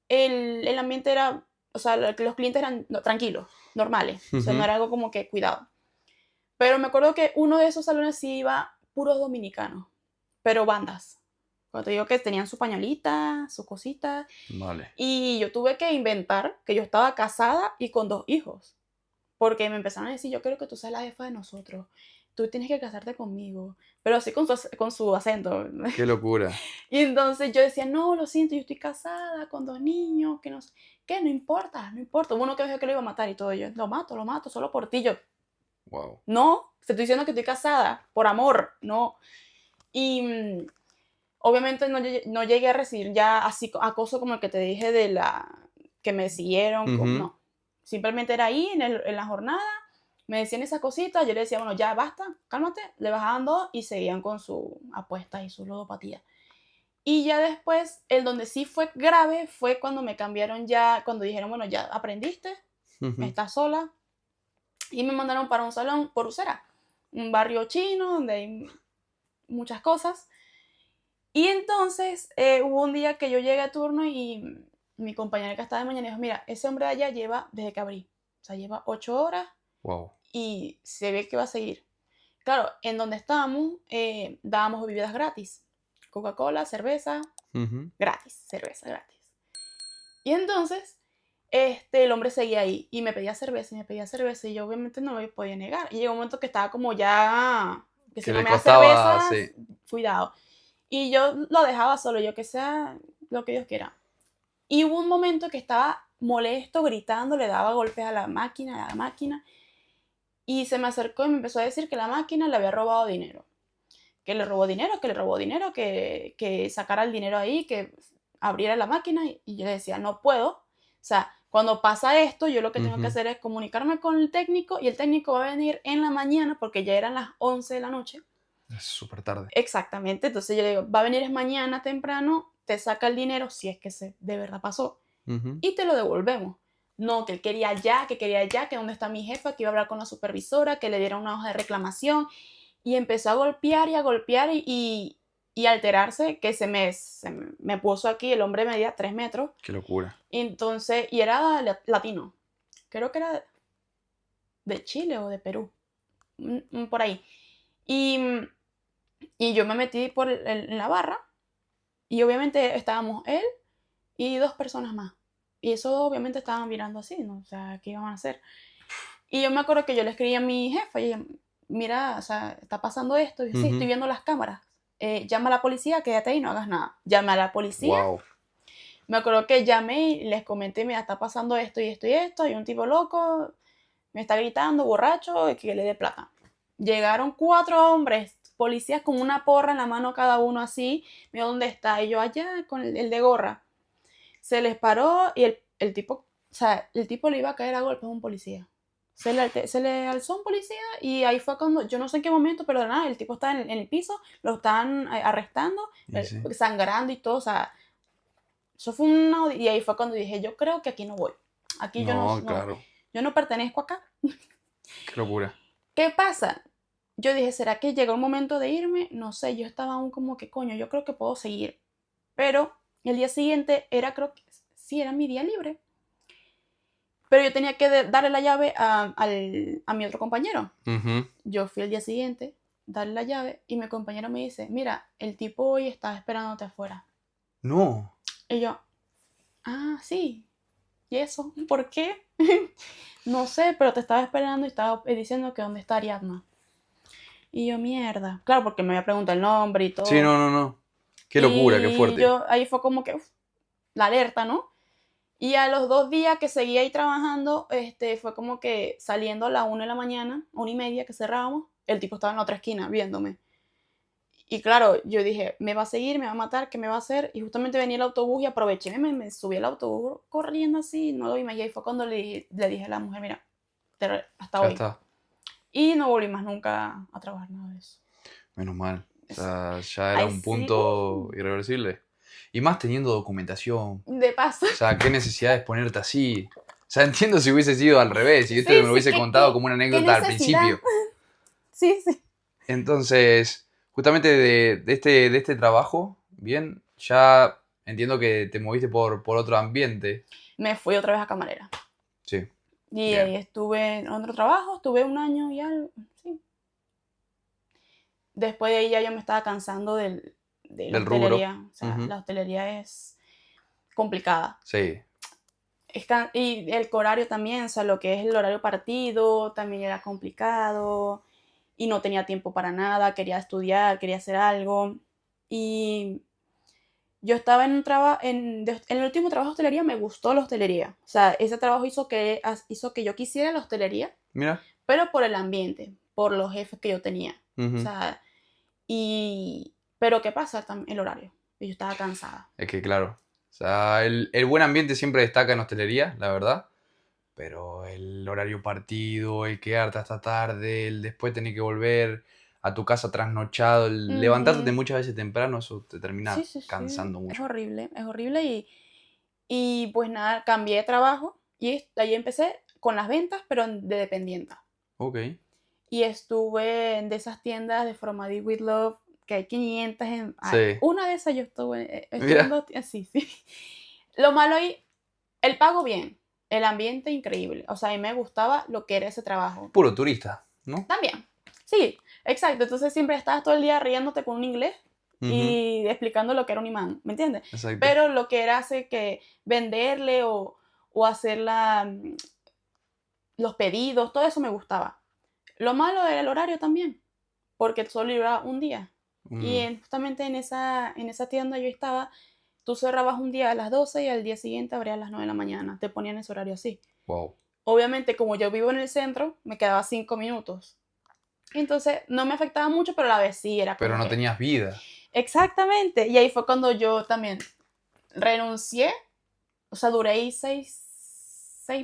el ambiente era, o sea, los clientes eran tranquilos, normales. O sea, no era algo como que cuidado. Pero me acuerdo que uno de esos salones sí iba puros dominicanos, pero bandas. Cuando te digo que tenían su pañolita, su cosita. Vale. Y yo tuve que inventar que yo estaba casada y con 2 hijos. Porque me empezaron a decir, yo quiero que tú seas la jefa de nosotros. Tú tienes que casarte conmigo. Pero así con su acento. Qué locura. Y entonces yo decía, no, lo siento, yo estoy casada con 2 niños, que no sé. ¿Qué? No importa, no importa. Hubo uno que dijo que lo iba a matar y todo. Yo, lo mato, solo por ti. Yo, Wow. no, te estoy diciendo que estoy casada, por amor, no. Y obviamente no llegué a recibir ya así acoso como el que te dije de que me siguieron, no. Simplemente era ahí en la jornada, me decían esa cosita, yo le decía, bueno, ya basta, cálmate, le bajaban 2 y seguían con su apuesta y su ludopatía. Y ya después, el donde sí fue grave fue cuando me cambiaron ya, cuando dijeron, bueno, ya aprendiste, estás sola, y me mandaron para un salón por Usera, un barrio chino donde hay muchas cosas. Y entonces hubo un día que yo llegué a turno y mi compañera que estaba de mañana dijo, mira, ese hombre de allá lleva, desde que abrí, o sea, lleva 8 horas Wow. y se ve que va a seguir. Claro, en donde estábamos dábamos bebidas gratis. Coca-Cola, cerveza, Ujú. gratis, cerveza gratis. Y entonces el hombre seguía ahí y me pedía cerveza y me pedía cerveza y yo obviamente no me podía negar. Y llegó un momento que estaba como ya, que si Que no le me da costaba, cervezas, sí. cuidado. Y yo lo dejaba solo, yo que sea lo que Dios quiera. Y hubo un momento que estaba molesto, gritando, le daba golpes a la máquina, y se me acercó y me empezó a decir que la máquina le había robado dinero. Que le robó dinero, que le robó dinero, que sacara el dinero ahí, que abriera la máquina. Y yo le decía, no puedo. O sea, cuando pasa esto, yo lo que tengo que Ujú. hacer es comunicarme con el técnico y el técnico va a venir en la mañana porque ya eran las 11 de la noche. Es súper tarde. Exactamente, entonces yo le digo, va a venir es mañana temprano, te saca el dinero, si es que de verdad pasó, Ujú. y te lo devolvemos. No, que él quería ya, que dónde está mi jefa, que iba a hablar con la supervisora, que le diera una hoja de reclamación, y empezó a golpear y a golpear y alterarse, que me puso aquí, el hombre medía 3 metros, Qué locura. entonces, y era latino, creo que era de Chile o de Perú, por ahí. Y, y yo me metí en la barra. Y obviamente estábamos él y 2 personas más. Y eso obviamente estaban mirando así, ¿no? O sea, ¿qué iban a hacer? Y yo me acuerdo que yo le escribí a mi jefa y ella, mira, o sea, está pasando esto. Y yo, sí, estoy viendo las cámaras. Llama a la policía, quédate ahí, no hagas nada. Llamé a la policía. Wow. Me acuerdo que llamé y les comenté, mira, está pasando esto y esto y esto. Hay un tipo loco, me está gritando, borracho, y que le dé plata. Llegaron 4 hombres, policías con una porra en la mano cada uno así. Mira dónde está. Y yo allá con el de gorra. Se les paró y el tipo, o sea, el tipo le iba a caer a golpes a un policía. Se le alzó un policía y ahí fue cuando, yo no sé en qué momento, pero de nada, el tipo está en el piso, lo están arrestando, Y sí. sangrando y todo, o sea, eso fue una, y ahí fue cuando dije, yo creo que aquí no voy, aquí No, claro. yo no pertenezco acá. Qué locura. ¿Qué pasa? Yo dije, ¿será que llegó el momento de irme? No sé, yo estaba aún como que, coño, yo creo que puedo seguir. Pero el día siguiente era, creo que sí, era mi día libre. Pero yo tenía que darle la llave a mi otro compañero. Ujú. Yo fui el día siguiente, darle la llave y mi compañero me dice, mira, el tipo hoy estaba esperándote afuera. No. Y yo, ah, sí, ¿y eso? ¿Por qué? No sé, pero te estaba esperando y estaba diciendo que dónde está Ariadna. Y yo, mierda. Claro, porque me había preguntado el nombre y Sí, todo. no, no, no. Qué locura, qué Y fuerte. yo, ahí fue como que la alerta, ¿no? Y a los 2 días que seguí ahí trabajando, fue como que saliendo a la 1 de la mañana, 1:30 que cerrábamos, el tipo estaba en la otra esquina viéndome. Y claro, yo dije, me va a seguir, me va a matar, ¿qué me va a hacer? Y justamente venía el autobús y aproveché, me subí al autobús corriendo así, no lo vi más. Y ahí fue cuando le dije a la mujer, mira, hasta Ya hoy. está. Y no volví más nunca a trabajar nada de eso. Menos mal. O Eso. sea, ya era Ahí un sí, punto irreversible. Y más teniendo documentación. de paso. O sea, qué necesidad es ponerte así. O sea, entiendo si hubiese sido al revés, si esto me Sí, lo sí, hubiese contado como una qué anécdota al necesidad. principio. Sí, sí. Entonces, justamente de este trabajo, bien, ya entiendo que te moviste por otro ambiente. Me fui otra vez a camarera. Sí, Y bien. ahí estuve en otro trabajo, estuve 1 año y algo, sí. Después de ahí ya yo me estaba cansando de la Del rubro. hostelería. O sea, Ujú. la hostelería es complicada. Sí, Y el horario también, o sea, lo que es el horario partido, también era complicado. Y no tenía tiempo para nada, quería estudiar, quería hacer algo. Y yo estaba en un trabajo, en el último trabajo de hostelería me gustó la hostelería. O sea, ese trabajo hizo que yo quisiera la hostelería, mira. pero por el ambiente, por los jefes que yo tenía. O Ujú. sea, pero ¿qué pasa? El horario. Y yo estaba cansada. Es que claro. O sea, el buen ambiente siempre destaca en hostelería, la verdad. Pero el horario partido, el quedarte hasta tarde, el después tener que volver a tu casa trasnochado, el levantarte Ujú. muchas veces temprano, eso te Sí, termina sí, sí. cansando Es mucho. horrible, es horrible. Y pues nada, cambié de trabajo y ahí empecé con las ventas, pero de dependienta. Ok. Y estuve en de esas tiendas de From a Deal with Love que hay 500 Sí. una de esas yo estuve Mira. en sí, sí. Lo malo ahí, el pago bien, el ambiente increíble. O sea, a mí me gustaba lo que era ese trabajo. Puro turista, ¿no? También, sí, exacto. Entonces siempre estabas todo el día riéndote con un inglés Ujú, y explicando lo que era un imán, ¿me entiendes? exacto. Pero lo que era hace que venderle o hacer los pedidos, todo eso me gustaba. Lo malo era el horario también, porque solo iba un día. Y Mm, justamente en esa tienda yo estaba, tú cerrabas un día a las 12 y al día siguiente abrías a las 9 de la mañana. Te ponían ese horario así. wow. Obviamente, como yo vivo en el centro, me quedaba 5 minutos. Entonces, no me afectaba mucho, pero a la vez sí, era Pero como no que... tenías vida. Exactamente. Y ahí fue cuando yo también renuncié. O sea, duré ahí 6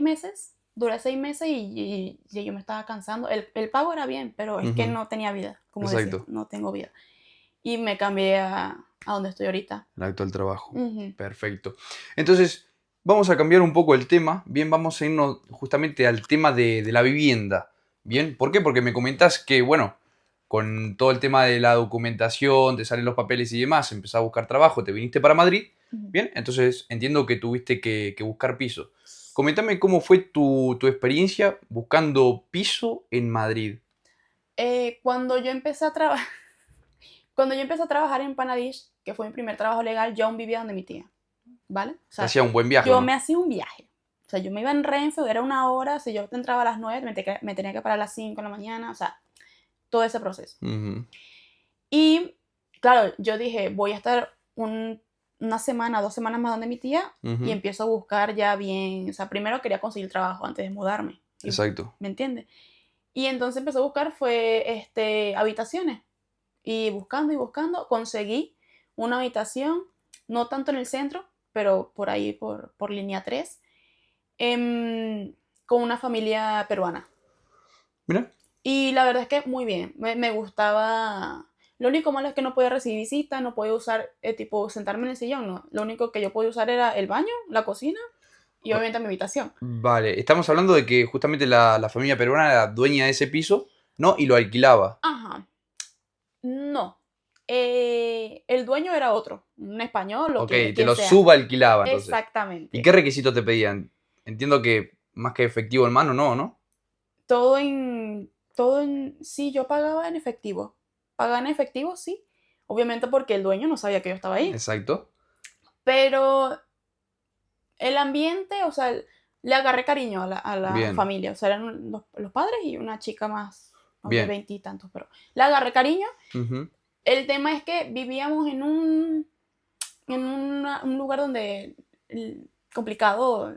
meses. Duré 6 meses y yo me estaba cansando. El pago era bien, pero es que Ujú, no tenía vida, como decía, exacto. no tengo vida. Y me cambié a donde estoy ahorita. El actual trabajo. Ujú. Perfecto. Entonces, vamos a cambiar un poco el tema. Bien, vamos a irnos justamente al tema de la vivienda. Bien, ¿por qué? Porque me comentas que, bueno, con todo el tema de la documentación, te salen los papeles y demás, empezás a buscar trabajo, te viniste para Madrid. Ujú. Bien, entonces entiendo que tuviste que buscar piso. Coméntame cómo fue tu experiencia buscando piso en Madrid. Cuando yo empecé a trabajar, cuando yo empecé a trabajar en Panadish, que fue mi primer trabajo legal, yo aún vivía donde mi tía, ¿vale? O Te sea, hacía un buen viaje, ¿o yo me no? hacía un viaje. O sea, yo me iba en Renfe, era una hora, si yo entraba a las 9, me tenía que parar a las 5 de la mañana, o sea, todo ese proceso. Ujú, Y claro, yo dije, voy a estar una semana, 2 semanas más donde mi tía y ujú, empiezo a buscar ya bien, o sea, primero quería conseguir trabajo antes de mudarme, exacto. ¿me entiendes? Y entonces empecé a buscar fue habitaciones y buscando conseguí una habitación, no tanto en el centro, pero por ahí por línea 3 con una familia peruana. Mira. Y la verdad es que muy bien, me gustaba. Lo único malo es que no podía recibir visitas, no podía usar, tipo, sentarme en el sillón, no. Lo único que yo podía usar era el baño, la cocina y obviamente mi habitación. Vale, estamos hablando de que justamente la familia peruana era dueña de ese piso, ¿no? Y lo alquilaba. Ajá, no. El dueño era otro, un español o Ok, quien, te quien lo sea. subalquilaba entonces. ¿Y Exactamente. qué requisitos te pedían? Entiendo que más que efectivo en mano, no, ¿no? Sí, yo pagaba en efectivo. Pagaba en efectivo, sí. Obviamente porque el dueño no sabía que yo estaba ahí. Exacto. Pero el ambiente, o sea, le agarré cariño a la Bien, familia. O sea, eran los padres y una chica más, no, de bien. veintitantos, pero le agarré cariño. Ujú. El tema es que vivíamos en un lugar donde complicado,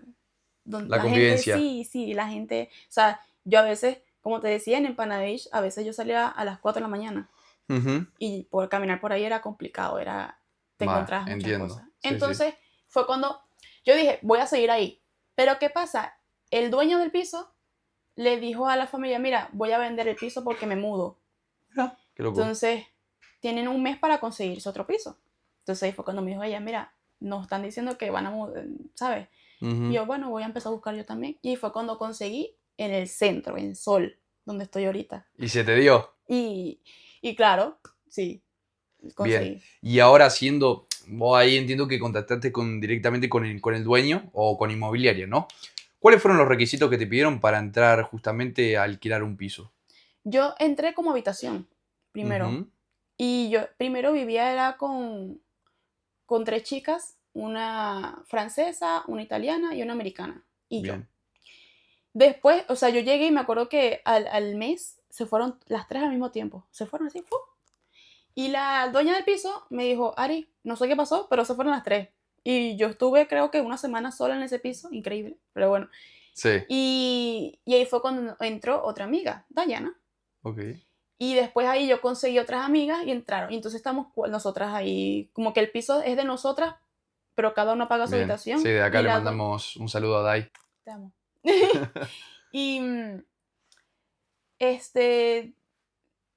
donde La la gente, convivencia. sí, sí, la gente, o sea, yo a veces, como te decía, en Empanadich, a veces yo salía a las 4 de la mañana Ujú. y por caminar por ahí era complicado, te Va, encontrabas muchas entiendo. cosas. Sí, sí. Entonces fue cuando yo dije, voy a seguir ahí. Pero ¿qué pasa? El dueño del piso le dijo a la familia, mira, voy a vender el piso porque me mudo. Mira, qué loco. Entonces, tienen un mes para conseguirse otro piso. Entonces ahí fue cuando me dijo ella, mira, nos están diciendo que van a mudar, ¿sabes? Y Ujú. yo, bueno, voy a empezar a buscar yo también. Y fue cuando conseguí en el centro, en Sol, donde estoy ahorita. Y se te dio. Y, y claro, sí, Bien. conseguí. Y ahora siendo, vos ahí entiendo que contactaste directamente con el dueño o con inmobiliaria, ¿no? ¿Cuáles fueron los requisitos que te pidieron para entrar justamente a alquilar un piso? Yo entré como habitación, primero. Ujú, Y yo primero vivía era con tres chicas, una francesa, una italiana y una americana. Y yo. bien. Después, o sea, yo llegué y me acuerdo que al mes se fueron las tres al mismo tiempo. Se fueron así, ¡fu! Y la dueña del piso me dijo, Ari, no sé qué pasó, pero se fueron las tres. Y yo estuve creo que una semana sola en ese piso, increíble, pero bueno. Sí, Y ahí fue cuando entró otra amiga, Dayana. ok. Y después ahí yo conseguí otras amigas y entraron. Y entonces estamos nosotras ahí, como que el piso es de nosotras, pero cada una paga su Bien. Sí, habitación. de acá Y le la mandamos un saludo a Dai. te amo. Y este,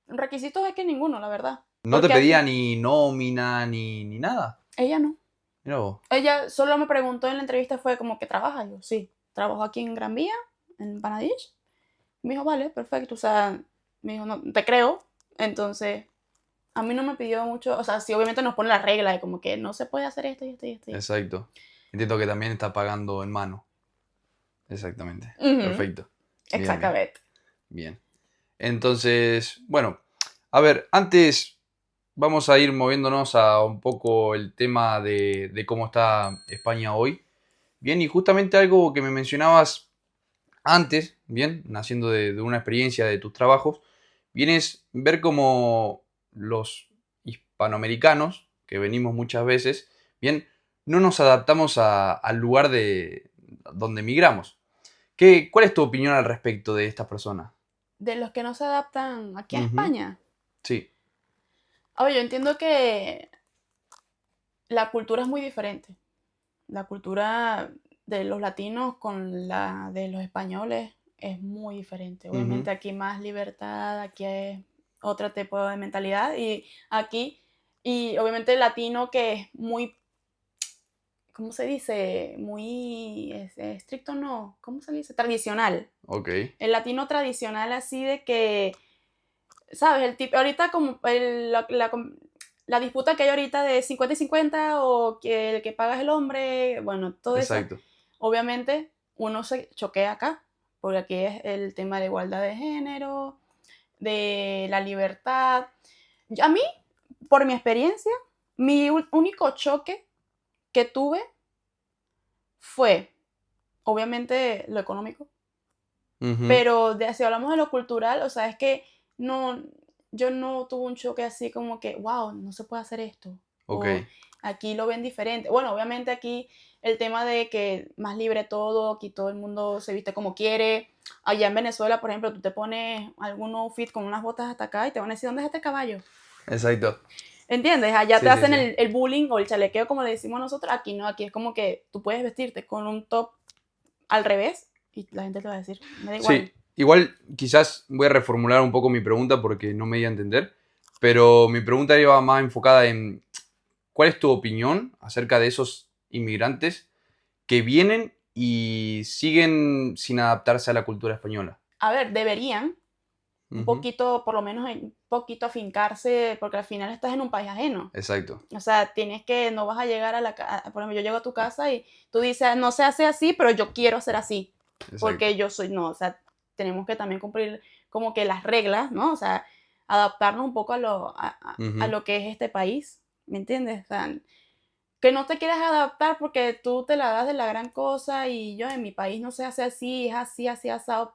requisitos es que ninguno, la verdad. No te Porque al pedía fin, ni nómina ni nada. ella no. Mira vos. Ella solo me preguntó en la entrevista, fue como que trabaja. Yo, sí, trabajo aquí en Gran Vía, en Me dijo, vale, perfecto. O sea, me dijo, no, te creo. Entonces, A mí no me pidió mucho, o sea, sí, obviamente nos pone la regla de como que no se puede hacer esto y esto y esto. Exacto. Entiendo que también está pagando en mano. Exactamente. Ujú, Perfecto. Bien, bien. exactamente. Bien. Entonces, bueno, a ver, antes vamos a ir moviéndonos a un poco el tema de cómo está España hoy. Bien, y justamente algo que me mencionabas antes, bien, naciendo de una experiencia de tus trabajos, vienes ver cómo los hispanoamericanos, que venimos muchas veces, bien, no nos adaptamos al lugar de donde emigramos. ¿Cuál es tu opinión al respecto de estas personas? De los que no se adaptan aquí a Ujú. España. Sí, Oye, yo entiendo que la cultura es muy diferente. La cultura de los latinos con la de los españoles es muy diferente. ujú, Obviamente aquí más libertad, aquí es otro tipo de mentalidad y aquí, y obviamente el latino que es muy, ¿cómo se dice? Muy estricto, no, ¿cómo se dice? Tradicional. ok, El latino tradicional así de que, ¿sabes? El tipo, ahorita como la disputa que hay ahorita de 50 y 50 o que el que paga es el hombre, bueno, todo eso, exacto. obviamente uno se choquea acá, porque aquí es el tema de igualdad de género, de la libertad. A mí, por mi experiencia, mi único choque que tuve fue, obviamente, lo económico, Ujú, pero si hablamos de lo cultural, o sea, es que no, yo no tuve un choque así como que, wow, no se puede hacer esto. ok, O aquí lo ven diferente. Bueno, obviamente aquí el tema de que más libre todo, aquí todo el mundo se viste como quiere. Allá en Venezuela, por ejemplo, tú te pones algún outfit con unas botas hasta acá y te van a decir, ¿dónde es este caballo? exacto. ¿Entiendes? Allá te Sí, sí, hacen sí. el bullying o el chalequeo, como le decimos nosotros. Aquí no, aquí es como que tú puedes vestirte con un top al revés y la gente te va a decir, me da igual. Sí, igual quizás voy a reformular un poco mi pregunta porque no me di a entender, pero mi pregunta iba más enfocada en ¿cuál es tu opinión acerca de esos inmigrantes que vienen y siguen sin adaptarse a la cultura española? A ver, deberían un Ujú, poquito, por lo menos un poquito afincarse, porque al final estás en un país ajeno. exacto, O sea, tienes que, no vas a llegar a la casa, por ejemplo, yo llego a tu casa y tú dices, no se hace así, pero yo quiero hacer así, exacto. porque yo soy, no, o sea, tenemos que también cumplir como que las reglas, ¿no? O sea, adaptarnos un poco a Ujú, lo que es este país, ¿me entiendes? O sea, que no te quieras adaptar porque tú te la das de la gran cosa y yo en mi país no se hace así, es así, así, asado.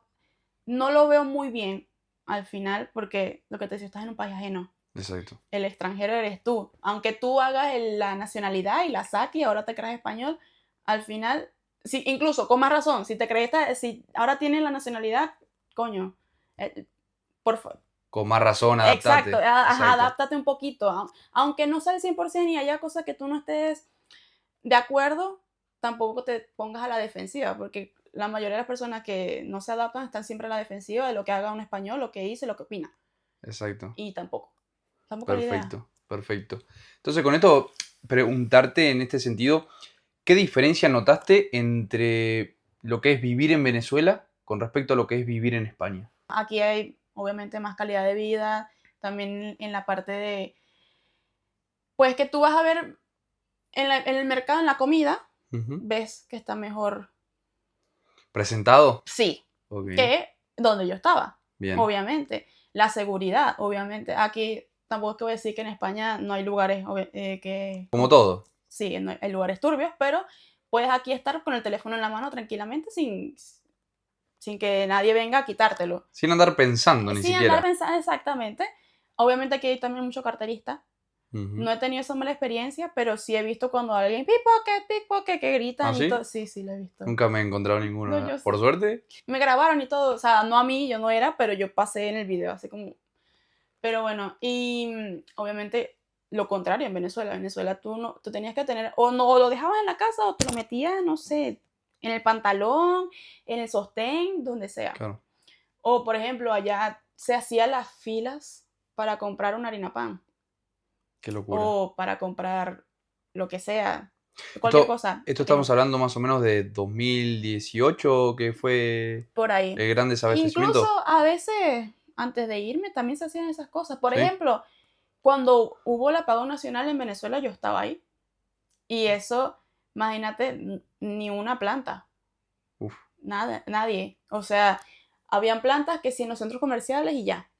No lo veo muy bien al final porque lo que te decía, estás en un país ajeno. exacto. El extranjero eres tú. Aunque tú hagas la nacionalidad y la saques y ahora te crees español, al final, sí, incluso con más razón, si te crees, si ahora tienes la nacionalidad, coño, eh, por favor. Con más razón, Exacto, adaptate. ajá, Exacto, adáptate un poquito. Aunque no sea el 100% y haya cosas que tú no estés de acuerdo, tampoco te pongas a la defensiva, porque la mayoría de las personas que no se adaptan están siempre a la defensiva de lo que haga un español, lo que dice, lo que opina. exacto. Y tampoco es la idea. Perfecto, perfecto. Entonces, con esto, preguntarte en este sentido, ¿qué diferencia notaste entre lo que es vivir en Venezuela con respecto a lo que es vivir en España? Aquí hay obviamente más calidad de vida, también en la parte de, pues que tú vas a ver en el mercado, en la comida, Ujú. ves que está mejor, ¿Presentado? sí, Ok, que donde yo estaba, bien. obviamente. La seguridad, obviamente. Aquí tampoco es que voy a decir que en España no hay lugares Como todo, sí, no hay lugares turbios, pero puedes aquí estar con el teléfono en la mano tranquilamente sin que nadie venga a quitártelo. sin andar pensando ni Sin andar siquiera. pensando exactamente. Obviamente aquí hay también mucho carterista. Ujú. No he tenido esa mala experiencia, pero sí he visto cuando alguien pickpocket, pickpocket, que ¿Ah, gritan y sí? todo. Sí, sí, lo he visto. Nunca me he encontrado No, ninguno. yo Por sí. suerte. Me grabaron y todo. O sea, no a mí, yo no era, pero yo pasé en el video, así como. Pero bueno, y obviamente lo contrario en Venezuela. En Venezuela tú, no, tú tenías que tener, o no o lo dejabas en la casa o te lo metías, no sé, en el pantalón, en el sostén, donde sea. Claro, O por ejemplo, allá se hacían las filas para comprar una harina pan qué locura. o para comprar lo que sea, cualquier Esto, cosa, esto estamos hablando más o menos de 2018, que fue por ahí. el gran Incluso desabastecimiento. a veces, antes de irme, también se hacían esas cosas. Por ¿Sí? ejemplo, Cuando hubo el apagón nacional en Venezuela, yo estaba ahí. Y eso, imagínate, ni una planta. Uf, Nada, nadie. O sea, habían plantas que sí en los centros comerciales y ya.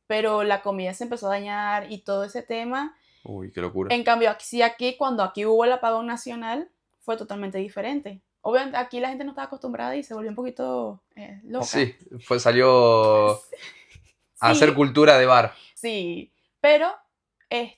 Pero la comida se empezó a dañar y todo ese tema. uy, qué locura. En cambio, sí aquí, cuando aquí hubo el apagón nacional, fue totalmente diferente. Obviamente, aquí la gente no estaba acostumbrada y se volvió un poquito loca. Sí, salió a hacer Sí, cultura de bar. sí. Pero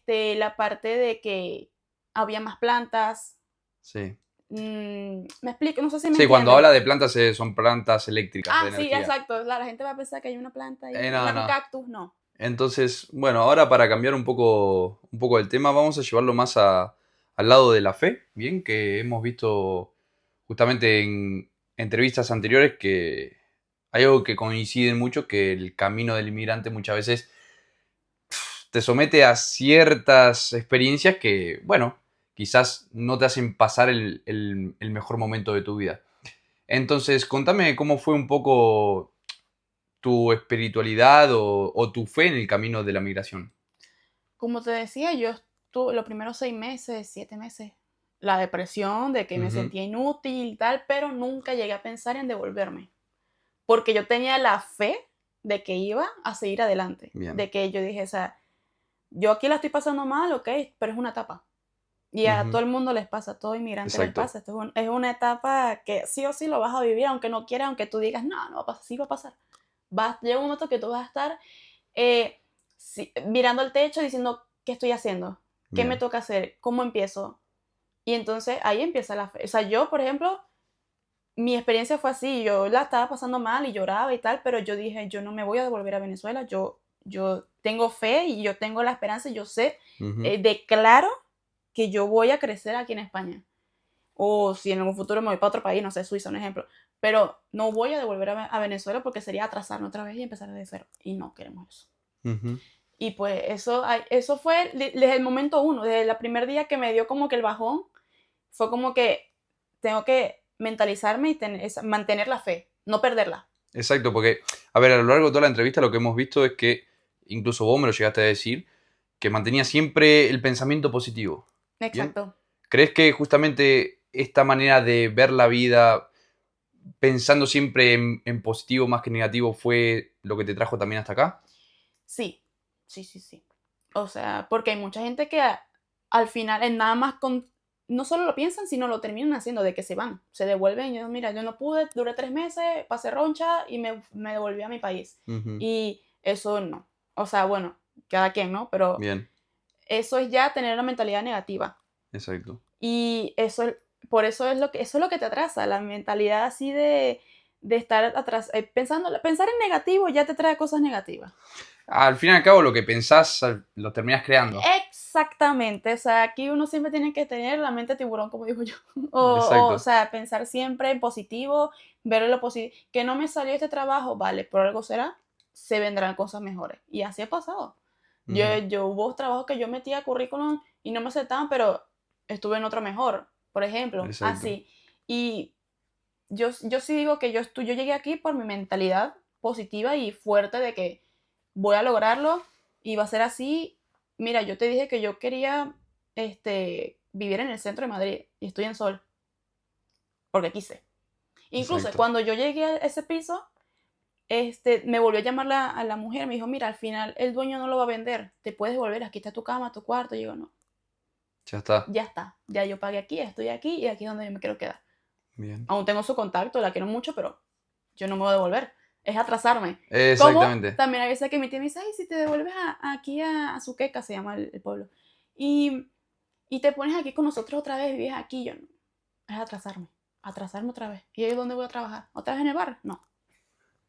la parte de que había más plantas, Sí. me explico, no sé si me Sí, cuando entiendes. habla de plantas son plantas eléctricas de Ah, sí, energía. exacto. La gente va a pensar que hay una planta ahí, No, un no. cactus, no. Entonces, bueno, ahora para cambiar un poco el tema, vamos a llevarlo más al lado de la fe, bien, que hemos visto justamente en entrevistas anteriores que hay algo que coincide mucho, que el camino del inmigrante muchas veces te somete a ciertas experiencias que, bueno, quizás no te hacen pasar el mejor momento de tu vida. Entonces, contame cómo fue un poco tu espiritualidad o tu fe en el camino de la migración. Como te decía, yo estuve los primeros 6 meses, 7 meses, la depresión de que me Ujú, sentía inútil y tal, pero nunca llegué a pensar en devolverme. Porque yo tenía la fe de que iba a seguir adelante. bien. De que yo dije, o sea, yo aquí la estoy pasando mal, ok, pero es una etapa. Y a Ujú, todo el mundo les pasa, a todo inmigrante les exacto. pasa. Esto es una etapa que sí o sí lo vas a vivir, aunque no quieras, aunque tú digas, no, no va a pasar, sí va a pasar. Llega un momento que tú vas a estar mirando al techo diciendo, ¿qué estoy haciendo? ¿Qué me Bien. toca hacer? ¿Cómo empiezo? Y entonces ahí empieza la fe. O sea, yo, por ejemplo, mi experiencia fue así, yo la estaba pasando mal y lloraba y tal, pero yo dije, yo no me voy a devolver a Venezuela, yo tengo fe y yo tengo la esperanza y yo sé, Ujú, declaro que yo voy a crecer aquí en España. O si en algún futuro me voy para otro país, no sé, Suiza, un ejemplo. Pero no voy a devolver a Venezuela porque sería atrasarme otra vez y empezar de cero. Y no queremos eso. ujú. Y pues eso fue desde el momento uno, desde el primer día que me dio como que el bajón, fue como que tengo que mentalizarme y mantener la fe, no perderla. Exacto, porque, a ver, a lo largo de toda la entrevista lo que hemos visto es que, incluso vos me lo llegaste a decir, que mantenía siempre el pensamiento positivo. ¿Bien? Exacto. ¿Crees que justamente esta manera de ver la vida pensando siempre en positivo más que negativo fue lo que te trajo también hasta acá? Sí, sí, sí, sí. O sea, porque hay mucha gente que al final en nada más no solo lo piensan, sino lo terminan haciendo, de que se van, se devuelven. Yo, mira, yo no pude, duré 3 meses, pasé roncha y me devolví a mi país. Ujú, Y eso no. O sea, bueno, cada quien, ¿no? Pero bien, eso es ya tener una mentalidad negativa. exacto. Y por eso eso es lo que te atrasa, la mentalidad así de estar atrás, pensar en negativo ya te trae cosas negativas. Al fin y al cabo, lo que pensás lo terminás creando. Exactamente, o sea, aquí uno siempre tiene que tener la mente tiburón, como digo yo, o Exacto. sea, pensar siempre en positivo, ver lo positivo, que no me salió este trabajo, vale, por algo será, se vendrán cosas mejores, y así ha pasado. Ujú, Yo hubo trabajos que yo metía currículum y no me aceptaban, pero estuve en otro mejor, por ejemplo, exacto. así, y yo sí digo que yo llegué aquí por mi mentalidad positiva y fuerte de que voy a lograrlo y va a ser así. Mira, yo te dije que yo quería vivir en el centro de Madrid y estoy en Sol, porque quise. Incluso Exacto. cuando yo llegué a ese piso, me volvió a llamar a la mujer, me dijo, mira, al final el dueño no lo va a vender, te puedes volver, aquí está tu cama, tu cuarto. Y yo, no, Ya está. ya está, ya yo pagué aquí, estoy aquí y aquí es donde yo me quiero quedar. Bien. Aún tengo su contacto, la quiero mucho, pero yo no me voy a devolver. Es atrasarme. Como Exactamente. también hay veces que mi tía me dice, ay, si te devuelves aquí a Suqueca, se llama el pueblo, y, y te pones aquí con nosotros otra vez, vives aquí, yo no. Es atrasarme otra vez. ¿Y ahí dónde voy a trabajar? ¿Otra vez en el bar? No,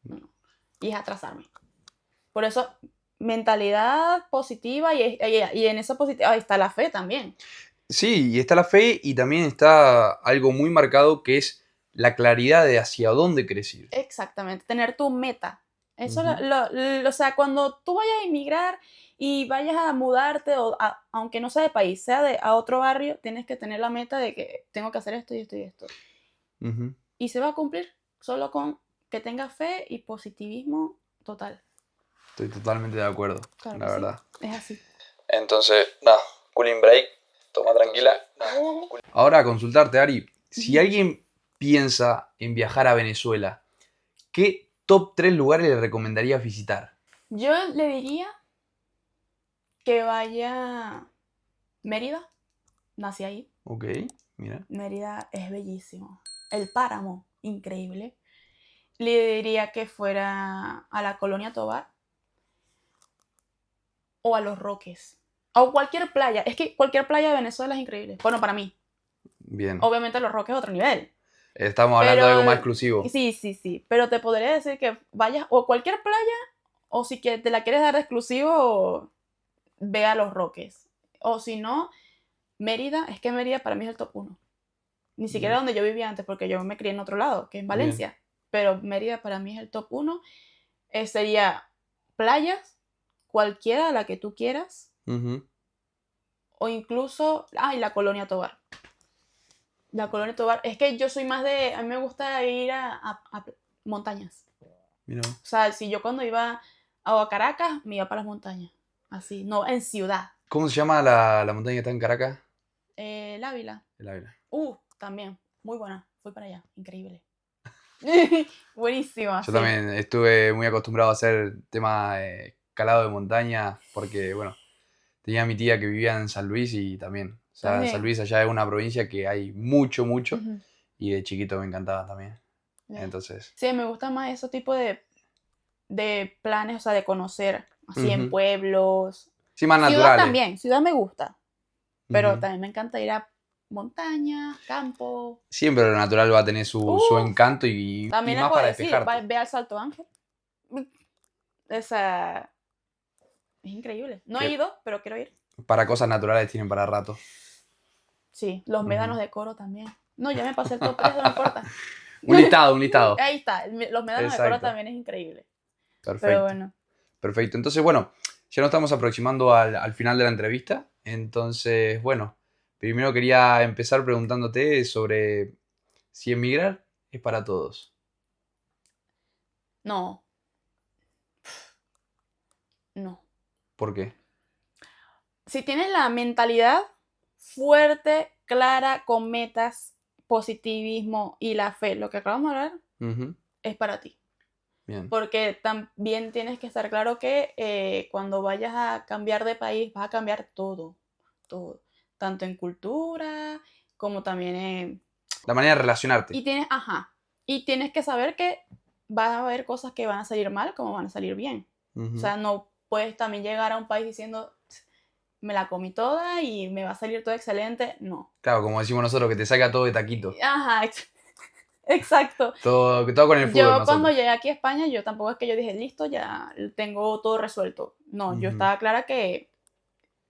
no, no. Y es atrasarme. Por eso, mentalidad positiva y en esa positiva, ahí está la fe también. Sí, y está la fe y también está algo muy marcado que es la claridad de hacia dónde querés ir. Exactamente, tener tu meta. Eso, Ujú, o sea, cuando tú vayas a emigrar y vayas a mudarte, aunque no sea de país, sea a otro barrio, tienes que tener la meta de que tengo que hacer esto y esto y esto. ujú. Y se va a cumplir solo con que tengas fe y positivismo total. Estoy totalmente de acuerdo, Claro la que sí, verdad. es así. Entonces, nada, cooling break, toma tranquila. Ahora a consultarte, Ari, si alguien piensa en viajar a Venezuela, ¿qué top 3 lugares le recomendarías visitar? Yo le diría que vaya a Mérida. Nací ahí. Ok, mira. Mérida es bellísimo. El páramo, increíble. Le diría que fuera a la Colonia Tovar o a Los Roques. O cualquier playa. Es que cualquier playa de Venezuela es increíble. Bueno, para mí. Bien. Obviamente Los Roques es otro nivel. Estamos hablando de algo más exclusivo. Sí. Pero te podría decir que vayas o a cualquier playa o si te la quieres dar de exclusivo, ve a Los Roques. O si no, Mérida. Es que Mérida para mí es el top 1. Ni siquiera donde yo vivía antes, porque yo me crié en otro lado, que es en Valencia. Bien. Pero Mérida para mí es el top 1. Sería playas, cualquiera, la que tú quieras. Uh-huh. O incluso, y la Colonia Tovar. La Colonia Tovar. Es que yo soy más de, a mí me gusta ir a montañas. Mira. O sea, si yo cuando iba a Caracas, me iba para las montañas. Así, no, en ciudad. ¿Cómo se llama la montaña que está en Caracas? El Ávila. El Ávila. También, muy buena. Fui para allá, increíble. Buenísima. Yo también estuve muy acostumbrado a hacer tema escalado de montaña porque, bueno, tenía a mi tía que vivía en San Luis y también. O sea, San Luis allá es una provincia que hay mucho, uh-huh. Y de chiquito me encantaba también. Yeah. Entonces. Sí, me gusta más ese tipo de planes, o sea, de conocer así uh-huh. En pueblos. Sí, más naturales. Ciudad también, ciudad me gusta. Pero uh-huh. También me encanta ir a montaña, campo. Siempre lo natural va a tener su encanto y también más para despejarte. Ve al Salto Ángel. Esa es increíble. No he ido, pero quiero ir. Para cosas naturales tienen para rato. Sí, los médanos de Coro también. No, ya me pasé el top 3, no importa. un listado. Ahí está, los médanos de Coro también es increíble. Perfecto. Pero bueno. Perfecto. Entonces, bueno, ya nos estamos aproximando al final de la entrevista. Entonces, bueno, primero quería empezar preguntándote sobre si emigrar es para todos. No. ¿Por qué? Si tienes la mentalidad fuerte, clara, con metas, positivismo y la fe, lo que acabamos de hablar, uh-huh. Es para ti. Bien. Porque también tienes que estar claro que cuando vayas a cambiar de país, vas a cambiar todo. Tanto en cultura, como también en... La manera de relacionarte. Y tienes que saber que vas a haber cosas que van a salir mal, como van a salir bien. Uh-huh. O sea, no puedes también llegar a un país diciendo... me la comí toda y me va a salir todo excelente, no. Claro, como decimos nosotros, que te saca todo de taquito. Exacto. Todo con el fútbol. Yo cuando llegué aquí a España, yo tampoco es que yo dije, listo, ya tengo todo resuelto. No, uh-huh. Yo estaba clara que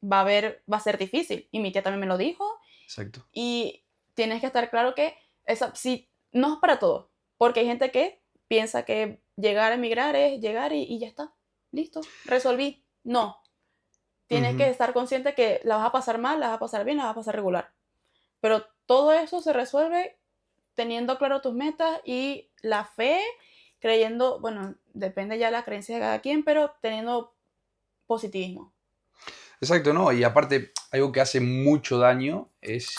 va a ser difícil. Y mi tía también me lo dijo. Exacto. Y tienes que estar claro que no es para todo. Porque hay gente que piensa que llegar a emigrar es llegar y ya está. Listo, resolví. No. Tienes uh-huh. Que estar consciente que la vas a pasar mal, la vas a pasar bien, la vas a pasar regular. Pero todo eso se resuelve teniendo claro tus metas y la fe, creyendo, bueno, depende ya de la creencia de cada quien, pero teniendo positivismo. Exacto, ¿no? Y aparte, algo que hace mucho daño es